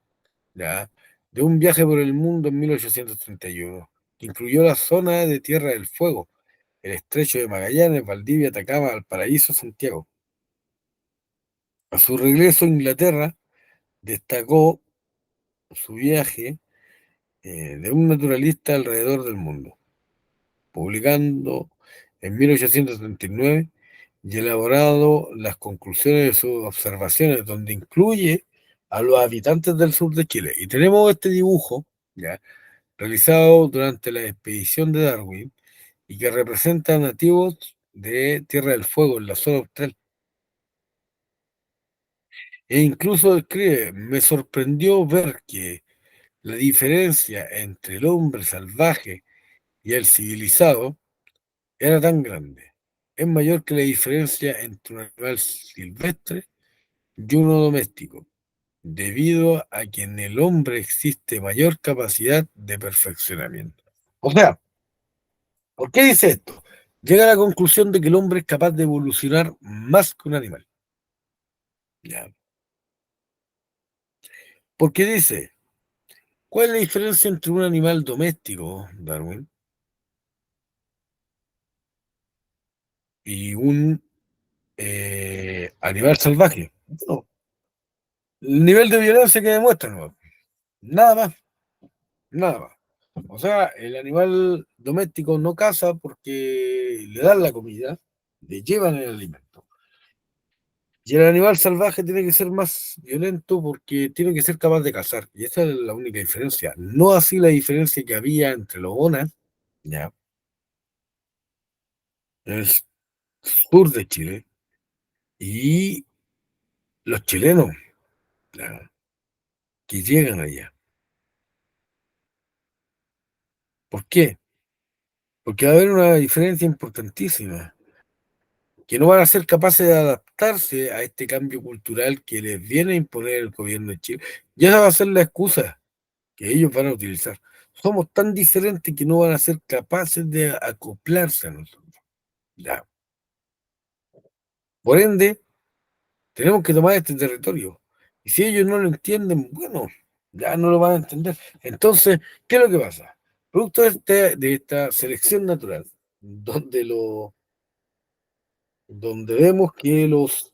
ya, de un viaje por el mundo en 1831, que incluyó la zona de Tierra del Fuego, el estrecho de Magallanes, Valdivia, Atacama, Valparaíso, Santiago. A su regreso a Inglaterra, destacó su viaje de un naturalista alrededor del mundo, publicando en 1839 y elaborado las conclusiones de sus observaciones, donde incluye a los habitantes del sur de Chile. Y tenemos este dibujo, ¿ya?, realizado durante la expedición de Darwin y que representa nativos de Tierra del Fuego en la zona austral. E incluso escribe, me sorprendió ver que la diferencia entre el hombre salvaje y el civilizado era tan grande. Es mayor que la diferencia entre un animal silvestre y uno doméstico, debido a que en el hombre existe mayor capacidad de perfeccionamiento. O sea, ¿por qué dice esto? Llega a la conclusión de que el hombre es capaz de evolucionar más que un animal. ¿Ya? Porque dice, ¿cuál es la diferencia entre un animal doméstico, Darwin, y un animal salvaje? No, el nivel de violencia que demuestra, no, nada más, nada más. O sea, el animal doméstico no caza porque le dan la comida, le llevan el alimento. Y el animal salvaje tiene que ser más violento porque tiene que ser capaz de cazar. Y esa es la única diferencia. No así la diferencia que había entre los ONAS, ya, en el sur de Chile, y los chilenos, ya, que llegan allá. ¿Por qué? Porque va a haber una diferencia importantísima, que no van a ser capaces de adaptarse a este cambio cultural que les viene a imponer el gobierno de Chile. Y esa va a ser la excusa que ellos van a utilizar. Somos tan diferentes que no van a ser capaces de acoplarse a nosotros. Ya. Por ende, tenemos que tomar este territorio. Y si ellos no lo entienden, bueno, ya no lo van a entender. Entonces, ¿qué es lo que pasa? Producto de esta selección natural, donde, donde vemos que los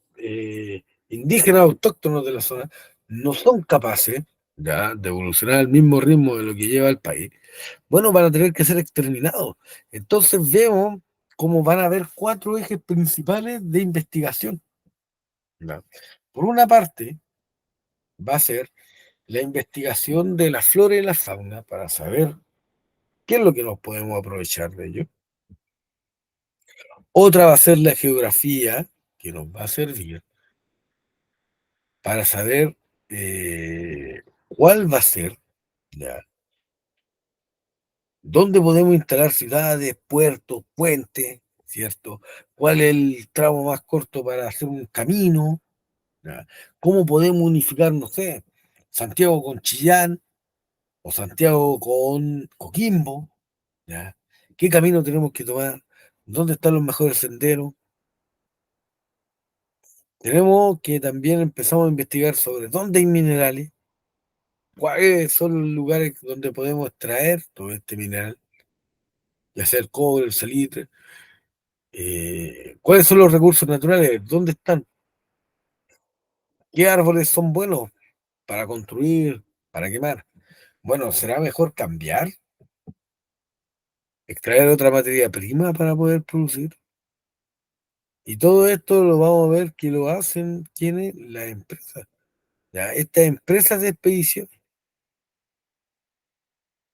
indígenas autóctonos de la zona no son capaces ya de evolucionar al mismo ritmo de lo que lleva el país, bueno, van a tener que ser exterminados. Entonces vemos cómo van a haber cuatro ejes principales de investigación. ¿Ya? Por una parte, va a ser la investigación de la flora y la fauna para saber qué es lo que nos podemos aprovechar de ello. Otra va a ser la geografía, que nos va a servir para saber cuál va a ser, ¿ya? Dónde podemos instalar ciudades, puertos, puentes, ¿cierto? ¿Cuál es el tramo más corto para hacer un camino? ¿Ya? ¿Cómo podemos unificar, no sé, Santiago con Chillán o Santiago con Coquimbo? ¿Ya? ¿Qué camino tenemos que tomar? ¿Dónde están los mejores senderos? Tenemos que también empezamos a investigar sobre dónde hay minerales, cuáles son los lugares donde podemos extraer todo este mineral, ya sea el cobre, el salitre, cuáles son los recursos naturales, dónde están, qué árboles son buenos para construir, para quemar. Bueno, ¿será mejor cambiar, extraer otra materia prima para poder producir? Y todo esto lo vamos a ver que lo hacen quienes, las empresas. ¿Ya? Estas empresas de expedición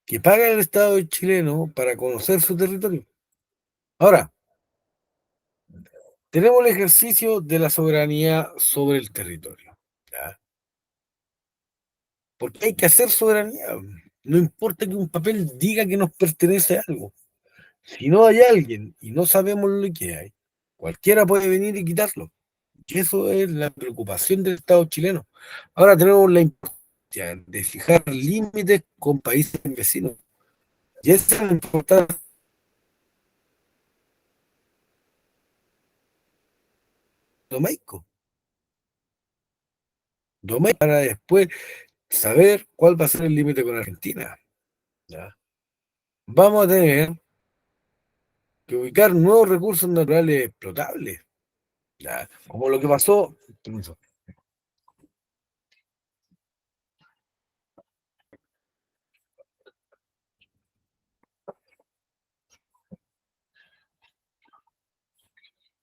que paga el Estado chileno para conocer su territorio. Ahora, tenemos el ejercicio de la soberanía sobre el territorio. ¿Ya? Porque hay que hacer soberanía. No importa que un papel diga que nos pertenece a algo. Si no hay alguien y no sabemos lo que hay, cualquiera puede venir y quitarlo. Y eso es la preocupación del Estado chileno. Ahora tenemos la importancia de fijar límites con países vecinos. Y esa es la importancia de Domaico. Domaico para después saber cuál va a ser el límite con Argentina. ¿Ya? Vamos a tener que ubicar nuevos recursos naturales explotables. ¿Ya? Como lo que pasó,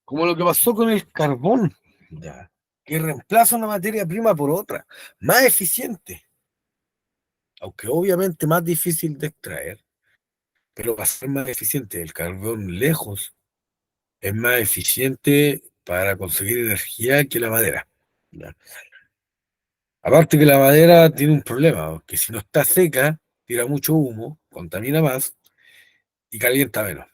como lo que pasó con el carbón, ¿ya? Que reemplaza una materia prima por otra, más eficiente, aunque obviamente más difícil de extraer, pero va a ser más eficiente. El carbón lejos es más eficiente para conseguir energía que la madera. ¿Ya? Aparte que la madera tiene un problema, que si no está seca, tira mucho humo, contamina más y calienta menos.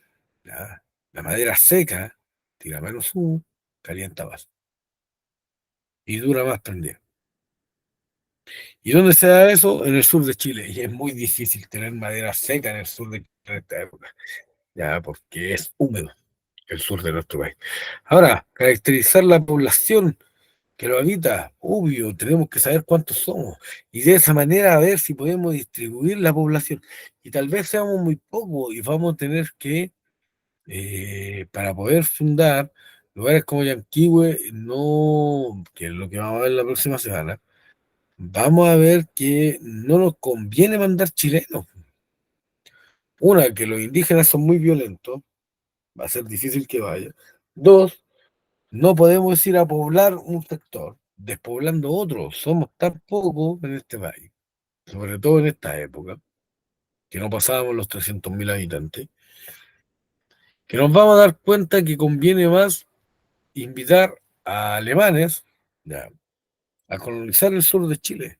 ¿Ya? La madera seca tira menos humo, calienta más y dura más prendida. ¿Y dónde se da eso? En el sur de Chile. Y es muy difícil tener madera seca en el sur de Chile en esta época, ya porque es húmedo el sur de nuestro país. Ahora, caracterizar la población que lo habita, obvio, tenemos que saber cuántos somos y de esa manera a ver si podemos distribuir la población. Y tal vez seamos muy pocos y vamos a tener que, para poder fundar lugares como Yanquihue, no, que es lo que vamos a ver la próxima semana, vamos a ver que no nos conviene mandar chilenos. Una, que los indígenas son muy violentos, va a ser difícil que vaya. Dos, no podemos ir a poblar un sector, despoblando otro. Somos tan pocos en este país, sobre todo en esta época, que no pasábamos los 300.000 habitantes, que nos vamos a dar cuenta que conviene más invitar a alemanes, ya, a colonizar el sur de Chile.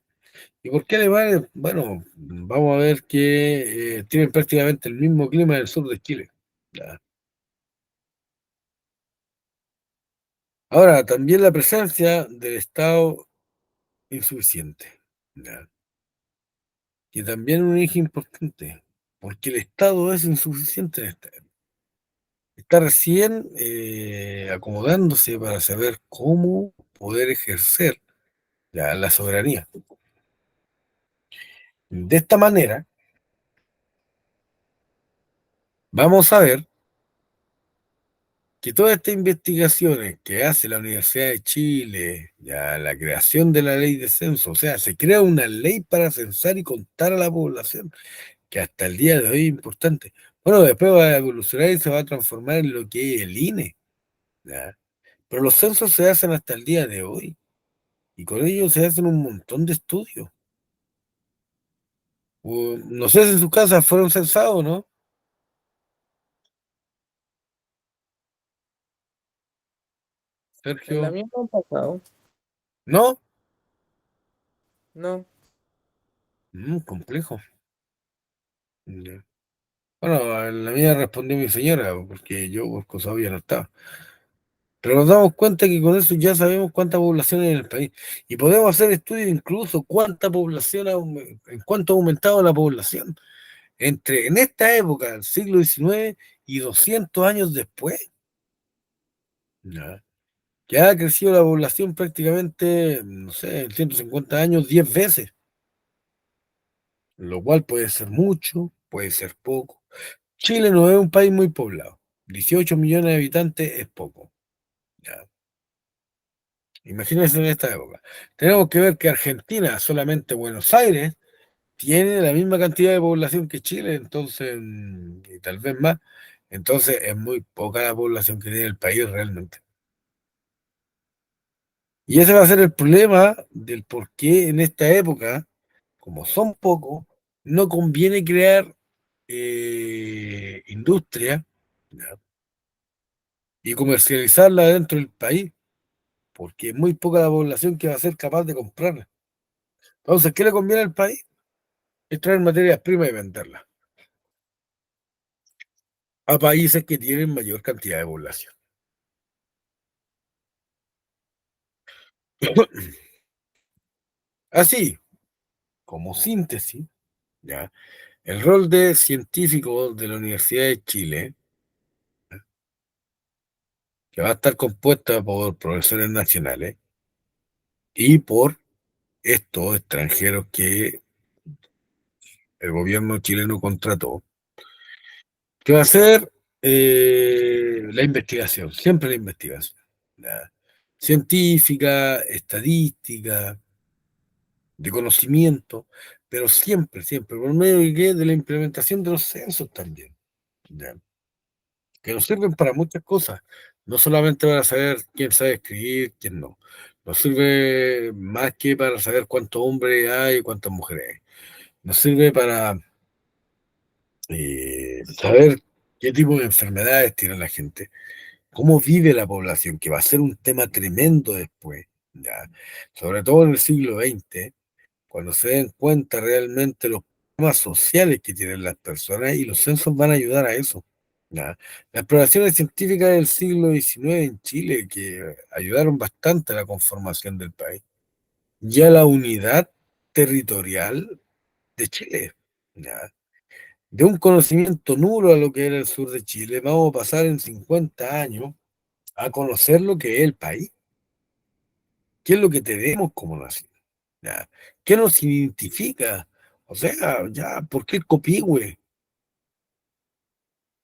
¿Y por qué alemanes? Bueno, vamos a ver que tienen prácticamente el mismo clima del sur de Chile. ¿Ya? Ahora, también la presencia del Estado insuficiente, ¿ya? Que también es un eje importante, porque el Estado es insuficiente en esta época. Está recién acomodándose para saber cómo poder ejercer la soberanía. De esta manera, vamos a ver que todas estas investigaciones que hace la Universidad de Chile, ya la creación de la ley de censo, o sea, se crea una ley para censar y contar a la población, que hasta el día de hoy es importante. Bueno, después va a evolucionar y se va a transformar en lo que es el INE, ¿ya? Pero los censos se hacen hasta el día de hoy, y con ellos se hacen un montón de estudios. No sé si en su casa fueron censados, ¿no?
En la
Sergio,
mía no han pasado.
¿no?
No.
Complejo. Ya. Bueno, en la mía respondió mi señora, porque yo por cosa obvia no estaba. Pero nos damos cuenta que con eso ya sabemos cuánta población hay en el país. Y podemos hacer estudios incluso cuánta población, en cuánto ha aumentado la población en esta época, el siglo XIX y 200 años después. Ya. Que ha crecido la población prácticamente, no sé, en 150 años, 10 veces, lo cual puede ser mucho, puede ser poco. Chile no es un país muy poblado. 18 millones de habitantes es poco. Ya. Imagínense en esta época. Tenemos que ver que Argentina, solamente Buenos Aires, tiene la misma cantidad de población que Chile, entonces, y tal vez más. Entonces es muy poca la población que tiene el país realmente. Y ese va a ser el problema del por qué en esta época, como son pocos, no conviene crear industria, ¿ya? Y comercializarla dentro del país, porque es muy poca la población que va a ser capaz de comprarla. Entonces, ¿qué le conviene al país? Es traer materias primas y venderlas a países que tienen mayor cantidad de población. Así, como síntesis, ¿ya? El rol de científico de la Universidad de Chile, que va a estar compuesta por profesores nacionales y por estos extranjeros que el gobierno chileno contrató, que va a ser la investigación, siempre la investigación, ¿ya? Científica, estadística, de conocimiento, pero siempre, siempre, por medio de, qué, de la implementación de los censos también, ¿ya? Que nos sirven para muchas cosas, no solamente para saber quién sabe escribir, quién no. Nos sirve más que para saber cuántos hombres hay y cuántas mujeres hay. Nos sirve para saber qué tipo de enfermedades tiene la gente, cómo vive la población, que va a ser un tema tremendo después, ¿ya? Sobre todo en el siglo XX, cuando se den cuenta realmente los problemas sociales que tienen las personas y los censos van a ayudar a eso. ¿Ya? Las exploraciones científicas del siglo XIX en Chile que ayudaron bastante a la conformación del país y a la unidad territorial de Chile. ¿Ya? De un conocimiento nulo a lo que era el sur de Chile, vamos a pasar en 50 años a conocer lo que es el país, qué es lo que tenemos como nación, ¿ya? ¿Qué nos identifica? O sea, ya, ¿por qué el copihue?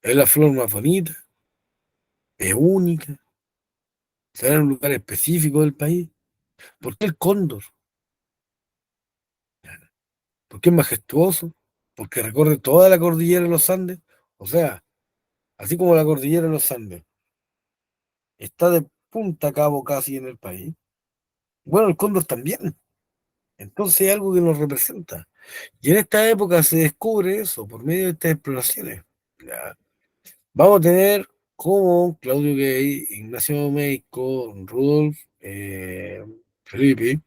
Es la flor más bonita, es única, se da en un lugar específico del país. ¿Por qué el cóndor? ¿Por qué es majestuoso? Porque recorre toda la cordillera de los Andes. O sea, así como la cordillera de los Andes está de punta a cabo casi en el país, bueno, el cóndor también. Entonces es algo que nos representa. Y en esta época se descubre eso por medio de estas exploraciones. ¿Ya? Vamos a tener como Claudio Gay, Ignacio Meico, Rudolf Felipe,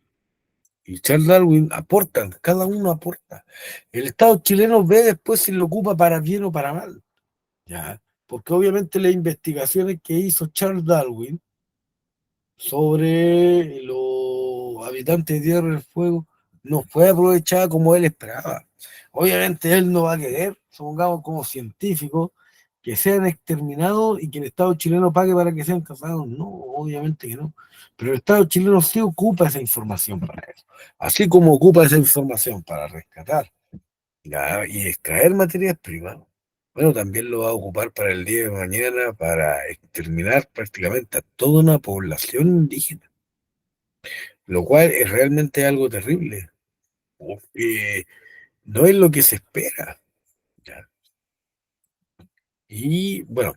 y Charles Darwin aportan, cada uno aporta. El Estado chileno ve después si lo ocupa para bien o para mal, ¿ya? Porque obviamente las investigaciones que hizo Charles Darwin sobre los habitantes de Tierra del Fuego no fue aprovechada como él esperaba. Obviamente él no va a querer, supongamos como científico, que sean exterminados y que el Estado chileno pague para que sean cazados. No, obviamente que no. Pero el Estado chileno sí ocupa esa información para eso. Así como ocupa esa información para rescatar, ¿ya? Y extraer materias primas. Bueno, también lo va a ocupar para el día de mañana para exterminar prácticamente a toda una población indígena, lo cual es realmente algo terrible, porque no es lo que se espera, ¿ya? Y bueno,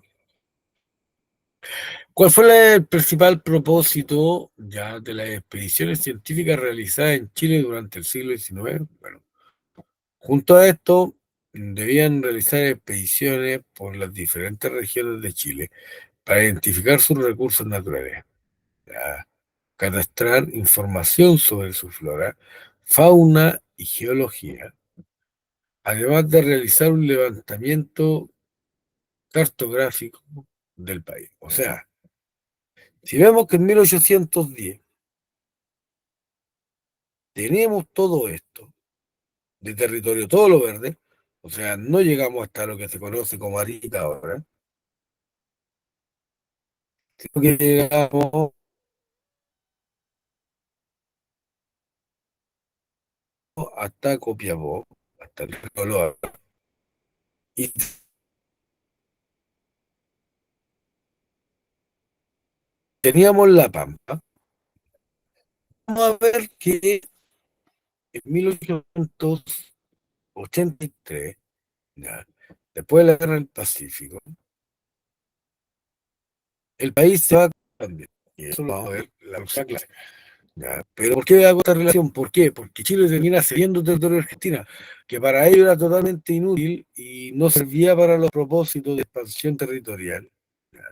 ¿cuál fue el principal propósito ya de las expediciones científicas realizadas en Chile durante el siglo XIX? Bueno, junto a esto, debían realizar expediciones por las diferentes regiones de Chile para identificar sus recursos naturales, a catastrar información sobre su flora, fauna y geología, además de realizar un levantamiento cartográfico del país. O sea, si vemos que en 1810 tenemos todo esto de territorio, todo lo verde, o sea, no llegamos hasta lo que se conoce como Arica ahora, sino que llegamos hasta Copiapó, hasta el río Loa, y teníamos La Pampa. Vamos a ver que en 1883, ya, después de la Guerra del Pacífico, el país se va a cambiar. Y eso lo vamos a ver en la próxima clase. ¿Ya? Pero ¿por qué hago esta relación? ¿Por qué? Porque Chile termina cediendo territorio de Argentina, que para ellos era totalmente inútil y no servía para los propósitos de expansión territorial, ¿ya?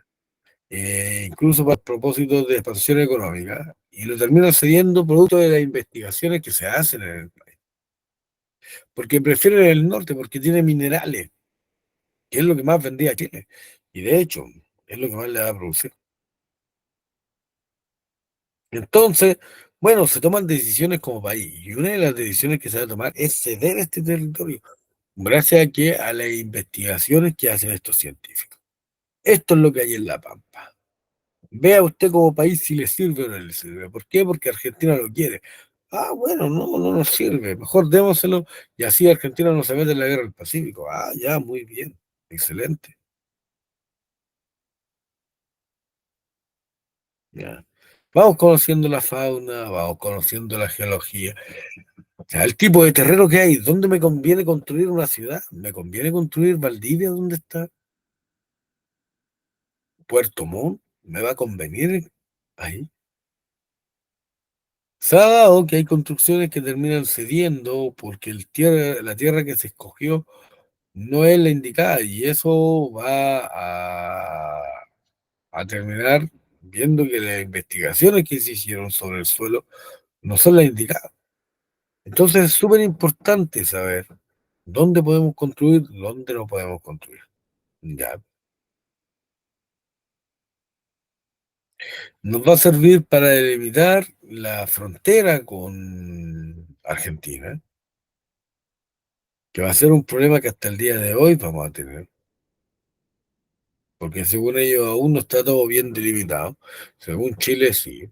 Incluso para propósitos de expansión económica, y lo terminan cediendo producto de las investigaciones que se hacen en el país. Porque prefieren el norte, porque tiene minerales, que es lo que más vendía Chile. Y de hecho, es lo que más le va a producir. Entonces, bueno, se toman decisiones como país. Y una de las decisiones que se va a tomar es ceder este territorio, gracias a que a las investigaciones que hacen estos científicos. Esto es lo que hay en La Pampa. Vea usted como país si le sirve o no le sirve. ¿Por qué? Porque Argentina lo quiere. Ah, bueno, no, no nos sirve. Mejor démoselo y así Argentina no se mete en la guerra del Pacífico. Ah, ya, muy bien. Excelente. Ya. Vamos conociendo la fauna, vamos conociendo la geología. O sea, el tipo de terreno que hay, ¿dónde me conviene construir una ciudad? ¿Me conviene construir Valdivia, donde está Puerto Montt? ¿Me va a convenir ahí? Se ha dado que hay construcciones que terminan cediendo porque la tierra que se escogió no es la indicada y eso va a terminar viendo que las investigaciones que se hicieron sobre el suelo no son las indicadas. Entonces es súper importante saber dónde podemos construir, dónde no podemos construir. Ya. Nos va a servir para delimitar la frontera con Argentina, que va a ser un problema que hasta el día de hoy vamos a tener, porque según ellos aún no está todo bien delimitado, según Chile sí.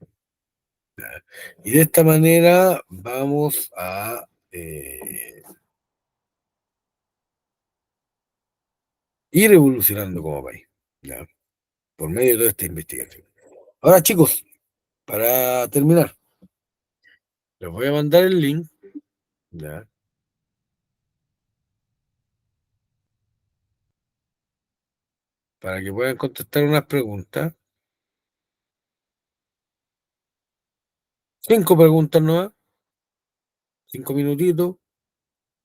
Y de esta manera vamos a ir evolucionando como país, ¿ya? Por medio de toda esta investigación. Ahora, chicos, para terminar, les voy a mandar el link, ¿ya? Para que puedan contestar unas preguntas. 5 preguntas nuevas, 5 minutitos,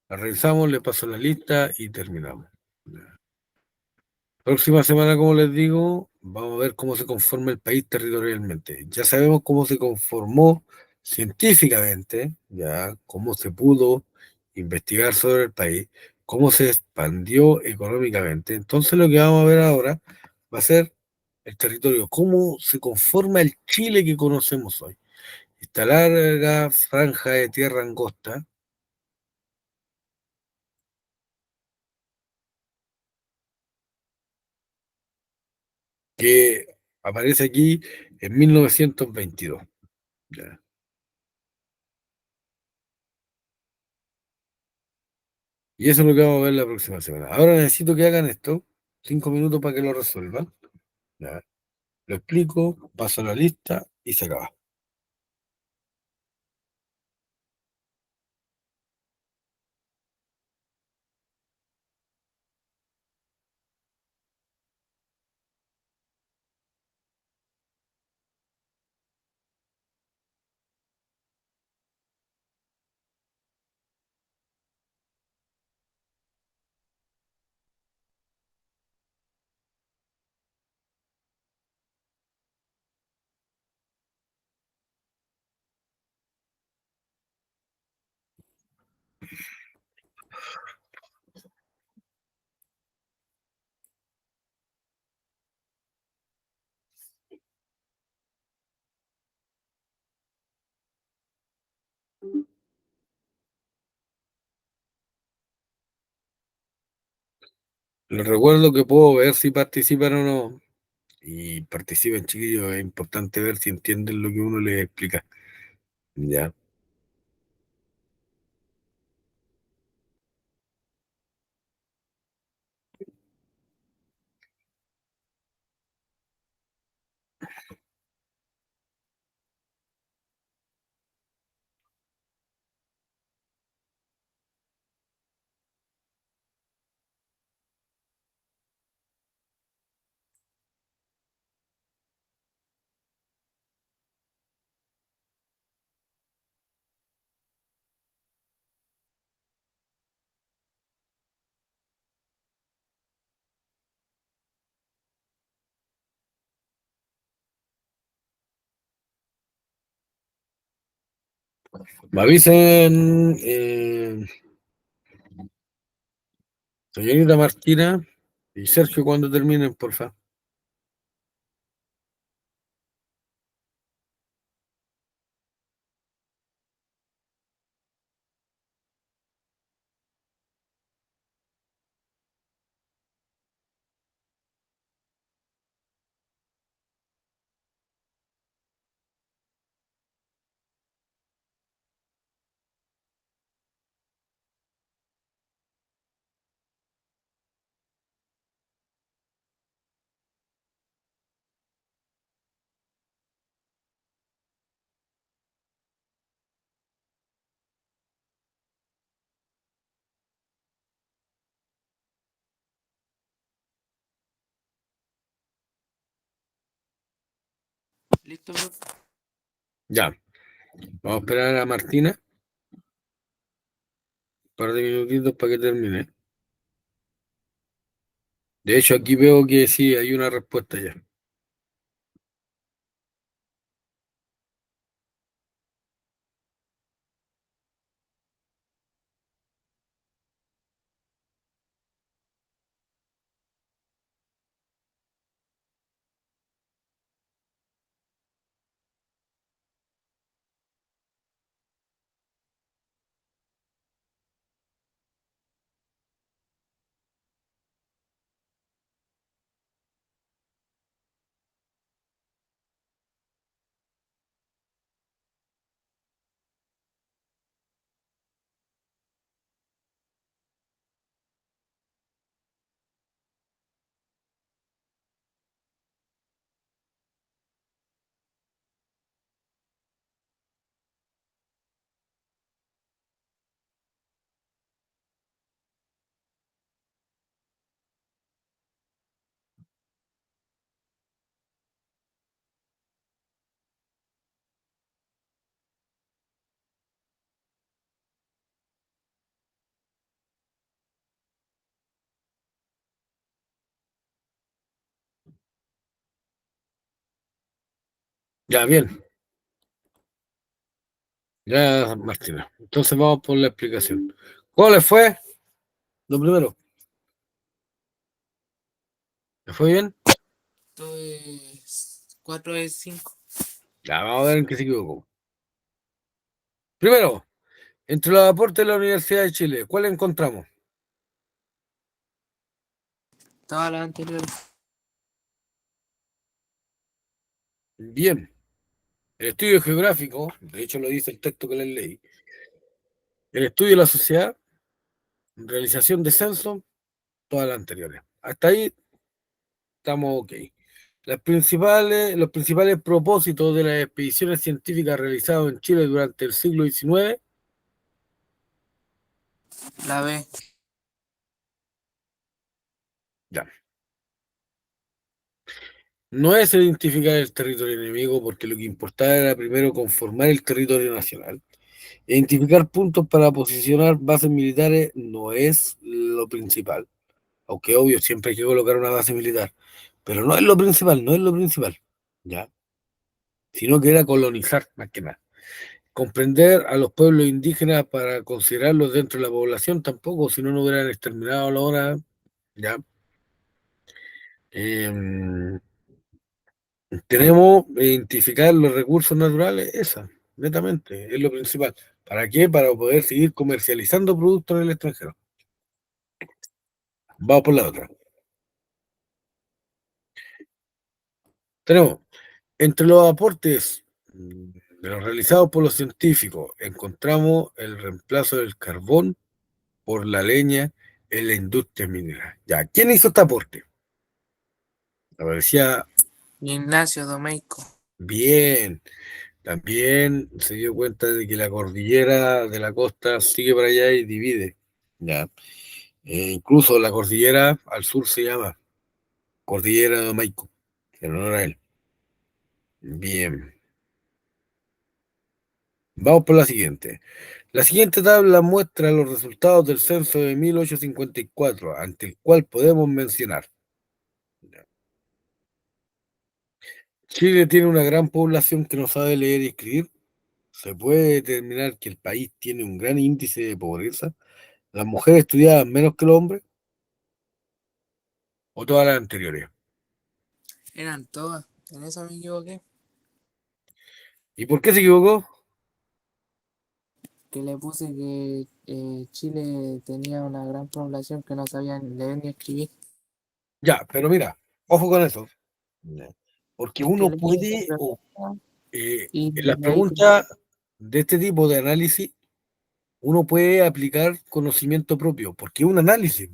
las revisamos, le paso la lista y terminamos. Próxima semana, como les digo, vamos a ver cómo se conforma el país territorialmente. Ya sabemos cómo se conformó científicamente, ya, cómo se pudo investigar sobre el país, cómo se expandió económicamente. Entonces lo que vamos a ver ahora va a ser el territorio, cómo se conforma el Chile que conocemos hoy. Esta larga franja de tierra angosta que aparece aquí en 1922. Ya. Y eso es lo que vamos a ver la próxima semana. Ahora necesito que hagan esto, 5 minutos para que lo resuelvan. Ya. Lo explico, paso a la lista y se acaba. Les recuerdo que puedo ver si participan o no. Y participen, chiquillos. Es importante ver si entienden lo que uno les explica. Ya, me avisen, señorita Martina y Sergio, cuando terminen, porfa.
¿Listo, profe?
Ya, vamos a esperar a Martina, un par de minutitos para que termine. De hecho, aquí veo que sí, hay una respuesta ya. Ya, bien. Ya, Martina. Entonces vamos por la explicación. ¿Cómo le fue? Lo primero, ¿le fue bien?
Esto es 4 de 5.
Ya, vamos a ver en qué se equivocó. Primero, entre los aportes de la Universidad de Chile, ¿cuál encontramos?
Todas las anteriores.
Bien, el estudio geográfico, de hecho lo dice el texto que les leí, el estudio de la sociedad, realización de censo, todas las anteriores. Hasta ahí estamos ok. Los principales propósitos de las expediciones científicas realizadas en Chile durante el siglo XIX,
La B.
ya, no es identificar el territorio enemigo, porque lo que importaba era primero conformar el territorio nacional. Identificar puntos para posicionar bases militares no es lo principal, aunque obvio, siempre hay que colocar una base militar, pero no es lo principal, no es lo principal, ¿ya? Sino que era colonizar más que nada. Comprender a los pueblos indígenas para considerarlos dentro de la población tampoco, si no, no hubieran exterminado a la hora, ¿ya? Em, Tenemos que identificar los recursos naturales, esa, netamente, es lo principal. ¿Para qué? Para poder seguir comercializando productos en el extranjero. Vamos por la otra. Tenemos, entre los aportes de los realizados por los científicos, encontramos el reemplazo del carbón por la leña en la industria minera. Ya, ¿quién hizo este aporte? Aparecía
Ignacio Domeyko.
bien. También se dio cuenta de que la cordillera de la costa sigue para allá y divide. Ya. Incluso la cordillera al sur se llama Cordillera de Maico, en honor a él. Bien. Vamos por la siguiente. La siguiente tabla muestra los resultados del censo de 1854, ante el cual podemos mencionar. Chile tiene una gran población que no sabe leer y escribir. Se puede determinar que el país tiene un gran índice de pobreza. Las mujeres estudiaban menos que los hombres, o todas las anteriores.
Eran todas. En eso me equivoqué.
¿Y por qué se equivocó?
Que le puse que Chile tenía una gran población que no sabían leer ni escribir.
Ya, pero mira, ojo con eso. Ya. Porque
Es que
uno
leí esa
puede,
pregunta
en las
y ahí
preguntas de este tipo de análisis, uno puede aplicar conocimiento propio, porque es un análisis.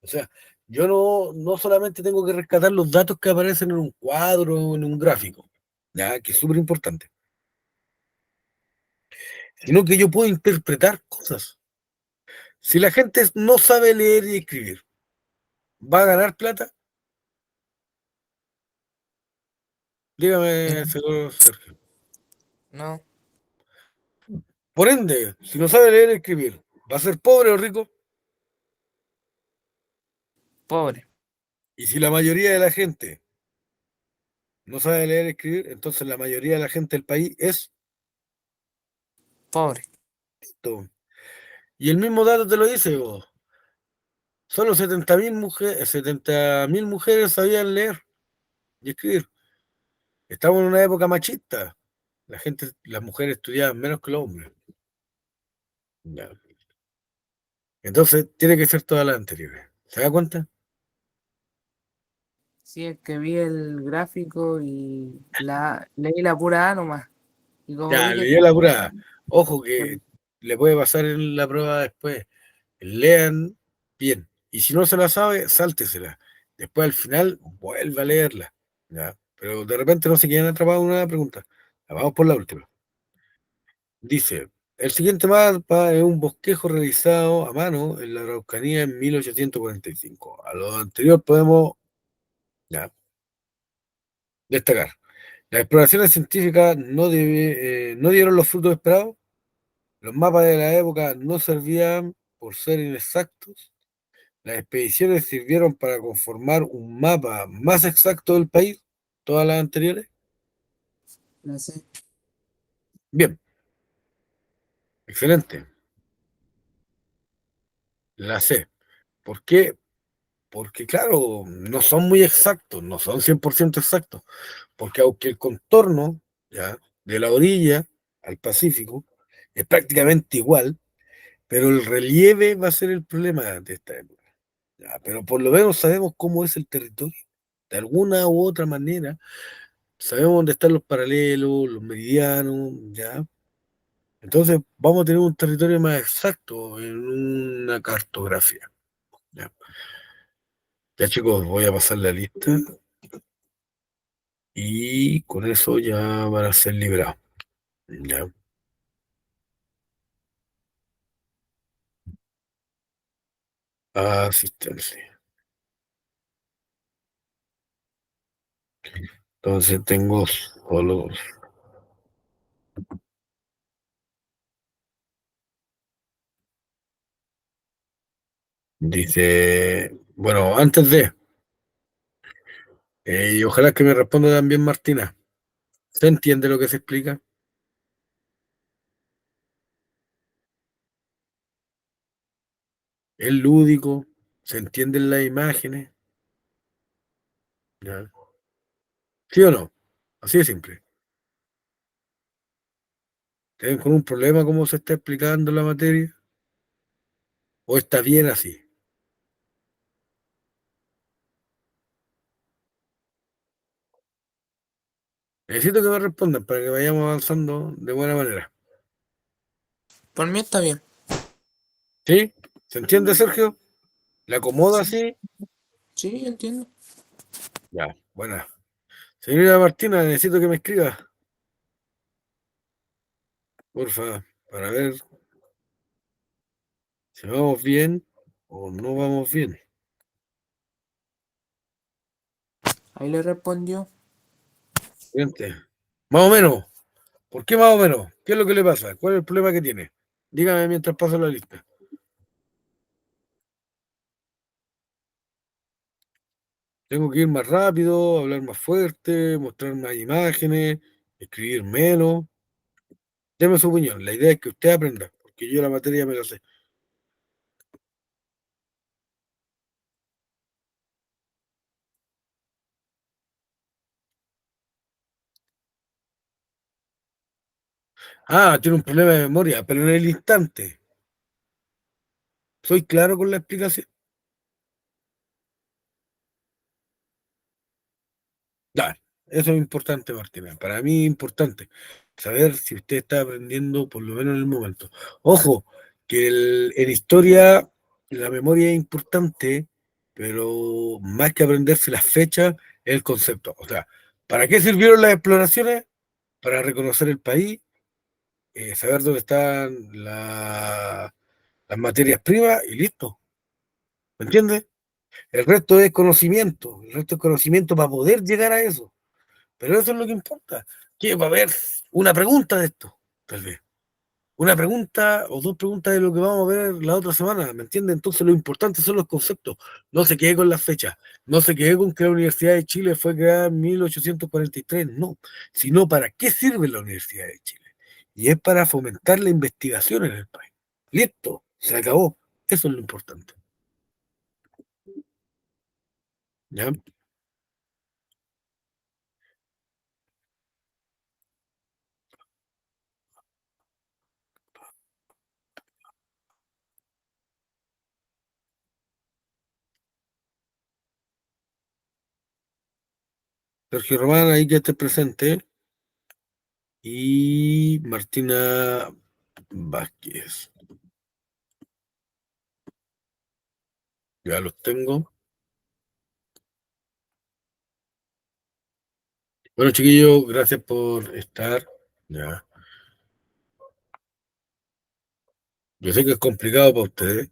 O sea, yo no solamente tengo que rescatar los datos que aparecen en un cuadro o en un gráfico, ya, que es súper importante, sino que yo puedo interpretar cosas. Si la gente no sabe leer y escribir, ¿va a ganar plata? Dígame, señor Sergio.
no,
Por ende, si no sabe leer y escribir, ¿va a ser pobre o rico?
pobre,
Y si la mayoría de la gente no sabe leer y escribir, entonces la mayoría de la gente del país es
pobre,
esto. Y el mismo dato te lo dice, vos. Solo 70.000 mujeres sabían leer y escribir. Estamos en una época machista. Las mujeres estudiaban menos que los hombres. Ya. Entonces, tiene que ser todas las anteriores. ¿Se da cuenta?
sí, es que vi el gráfico y leí la pura A nomás. Y como
Ya,
vi que
leí la pura. Ojo
por-
que le puede pasar en la prueba después. Lean bien. Y si no se la sabe, sáltesela. Después al final, vuelva a leerla. ¿Ya? Pero de repente no se quedan atrapados en una pregunta. Ya, vamos por la última. Dice, el siguiente mapa es un bosquejo realizado a mano en la Araucanía en 1845. A lo anterior podemos ya, destacar. Las exploraciones científicas no dieron los frutos esperados. Los mapas de la época no servían por ser inexactos. Las expediciones sirvieron para conformar un mapa más exacto del país, todas las anteriores.
no sé,
Bien, Excelente, la sé. ¿Por qué? Porque, claro, no son muy exactos, no son 100% exactos, porque aunque el contorno, ya, de la orilla al Pacífico es prácticamente igual, pero el relieve va a ser el problema de esta época. Ya, pero por lo menos sabemos cómo es el territorio. De alguna u otra manera, sabemos dónde están los paralelos, los meridianos, ¿ya? Entonces vamos a tener un territorio más exacto en una cartografía. Ya, ya chicos, voy a pasar la lista y con eso ya van a ser liberados. Ya, asistencia. Entonces tengo solo, dice, bueno, antes de, y ojalá que me responda también Martina. ¿Se entiende lo que se explica? ¿Es lúdico? ¿Se entienden las imágenes? ¿Ya? ¿Sí o no? Así de simple. ¿Tienen con un problema cómo se está explicando la materia? ¿O está bien así? Necesito que me respondan para que vayamos avanzando de buena manera.
Por mí está bien.
¿Sí? ¿Se entiende, Sergio? ¿Le acomoda
Sí,
así?
sí, entiendo.
Ya, buena. Señorita Martina, necesito que me escriba, porfa, para ver si vamos bien o no vamos bien.
Ahí le respondió.
Siguiente. Más o menos. ¿Por qué más o menos? ¿Qué es lo que le pasa? ¿Cuál es el problema que tiene? Dígame mientras paso la lista. Tengo que ir más rápido, hablar más fuerte, mostrar más imágenes, escribir menos. Deme su opinión. La idea es que usted aprenda, porque yo la materia me la sé. Ah, tiene un problema de memoria, pero en el instante. ¿Soy claro con la explicación? Claro, eso es importante, Martina. Para mí es importante saber si usted está aprendiendo por lo menos en el momento. Ojo, que en historia la memoria es importante, pero más que aprenderse las fechas, es el concepto. O sea, ¿para qué sirvieron las exploraciones? Para reconocer el país, saber dónde están las materias primas y listo. ¿Me entiendes? El resto es conocimiento, el resto es conocimiento para poder llegar a eso. Pero eso es lo que importa. Que va a haber una pregunta de esto, tal vez. Una pregunta o dos preguntas de lo que vamos a ver la otra semana, ¿me entiendes? Entonces lo importante son los conceptos. No se quede con las fechas. No se quede con que la Universidad de Chile fue creada en 1843. No. Sino para qué sirve la Universidad de Chile. Y es para fomentar la investigación en el país. Listo. Se acabó. Eso es lo importante. ¿Ya? Sergio Román, ahí que esté presente. Y Martina Vázquez. Ya los tengo. Bueno, chiquillos, gracias por estar. Ya. Yo sé que es complicado para ustedes.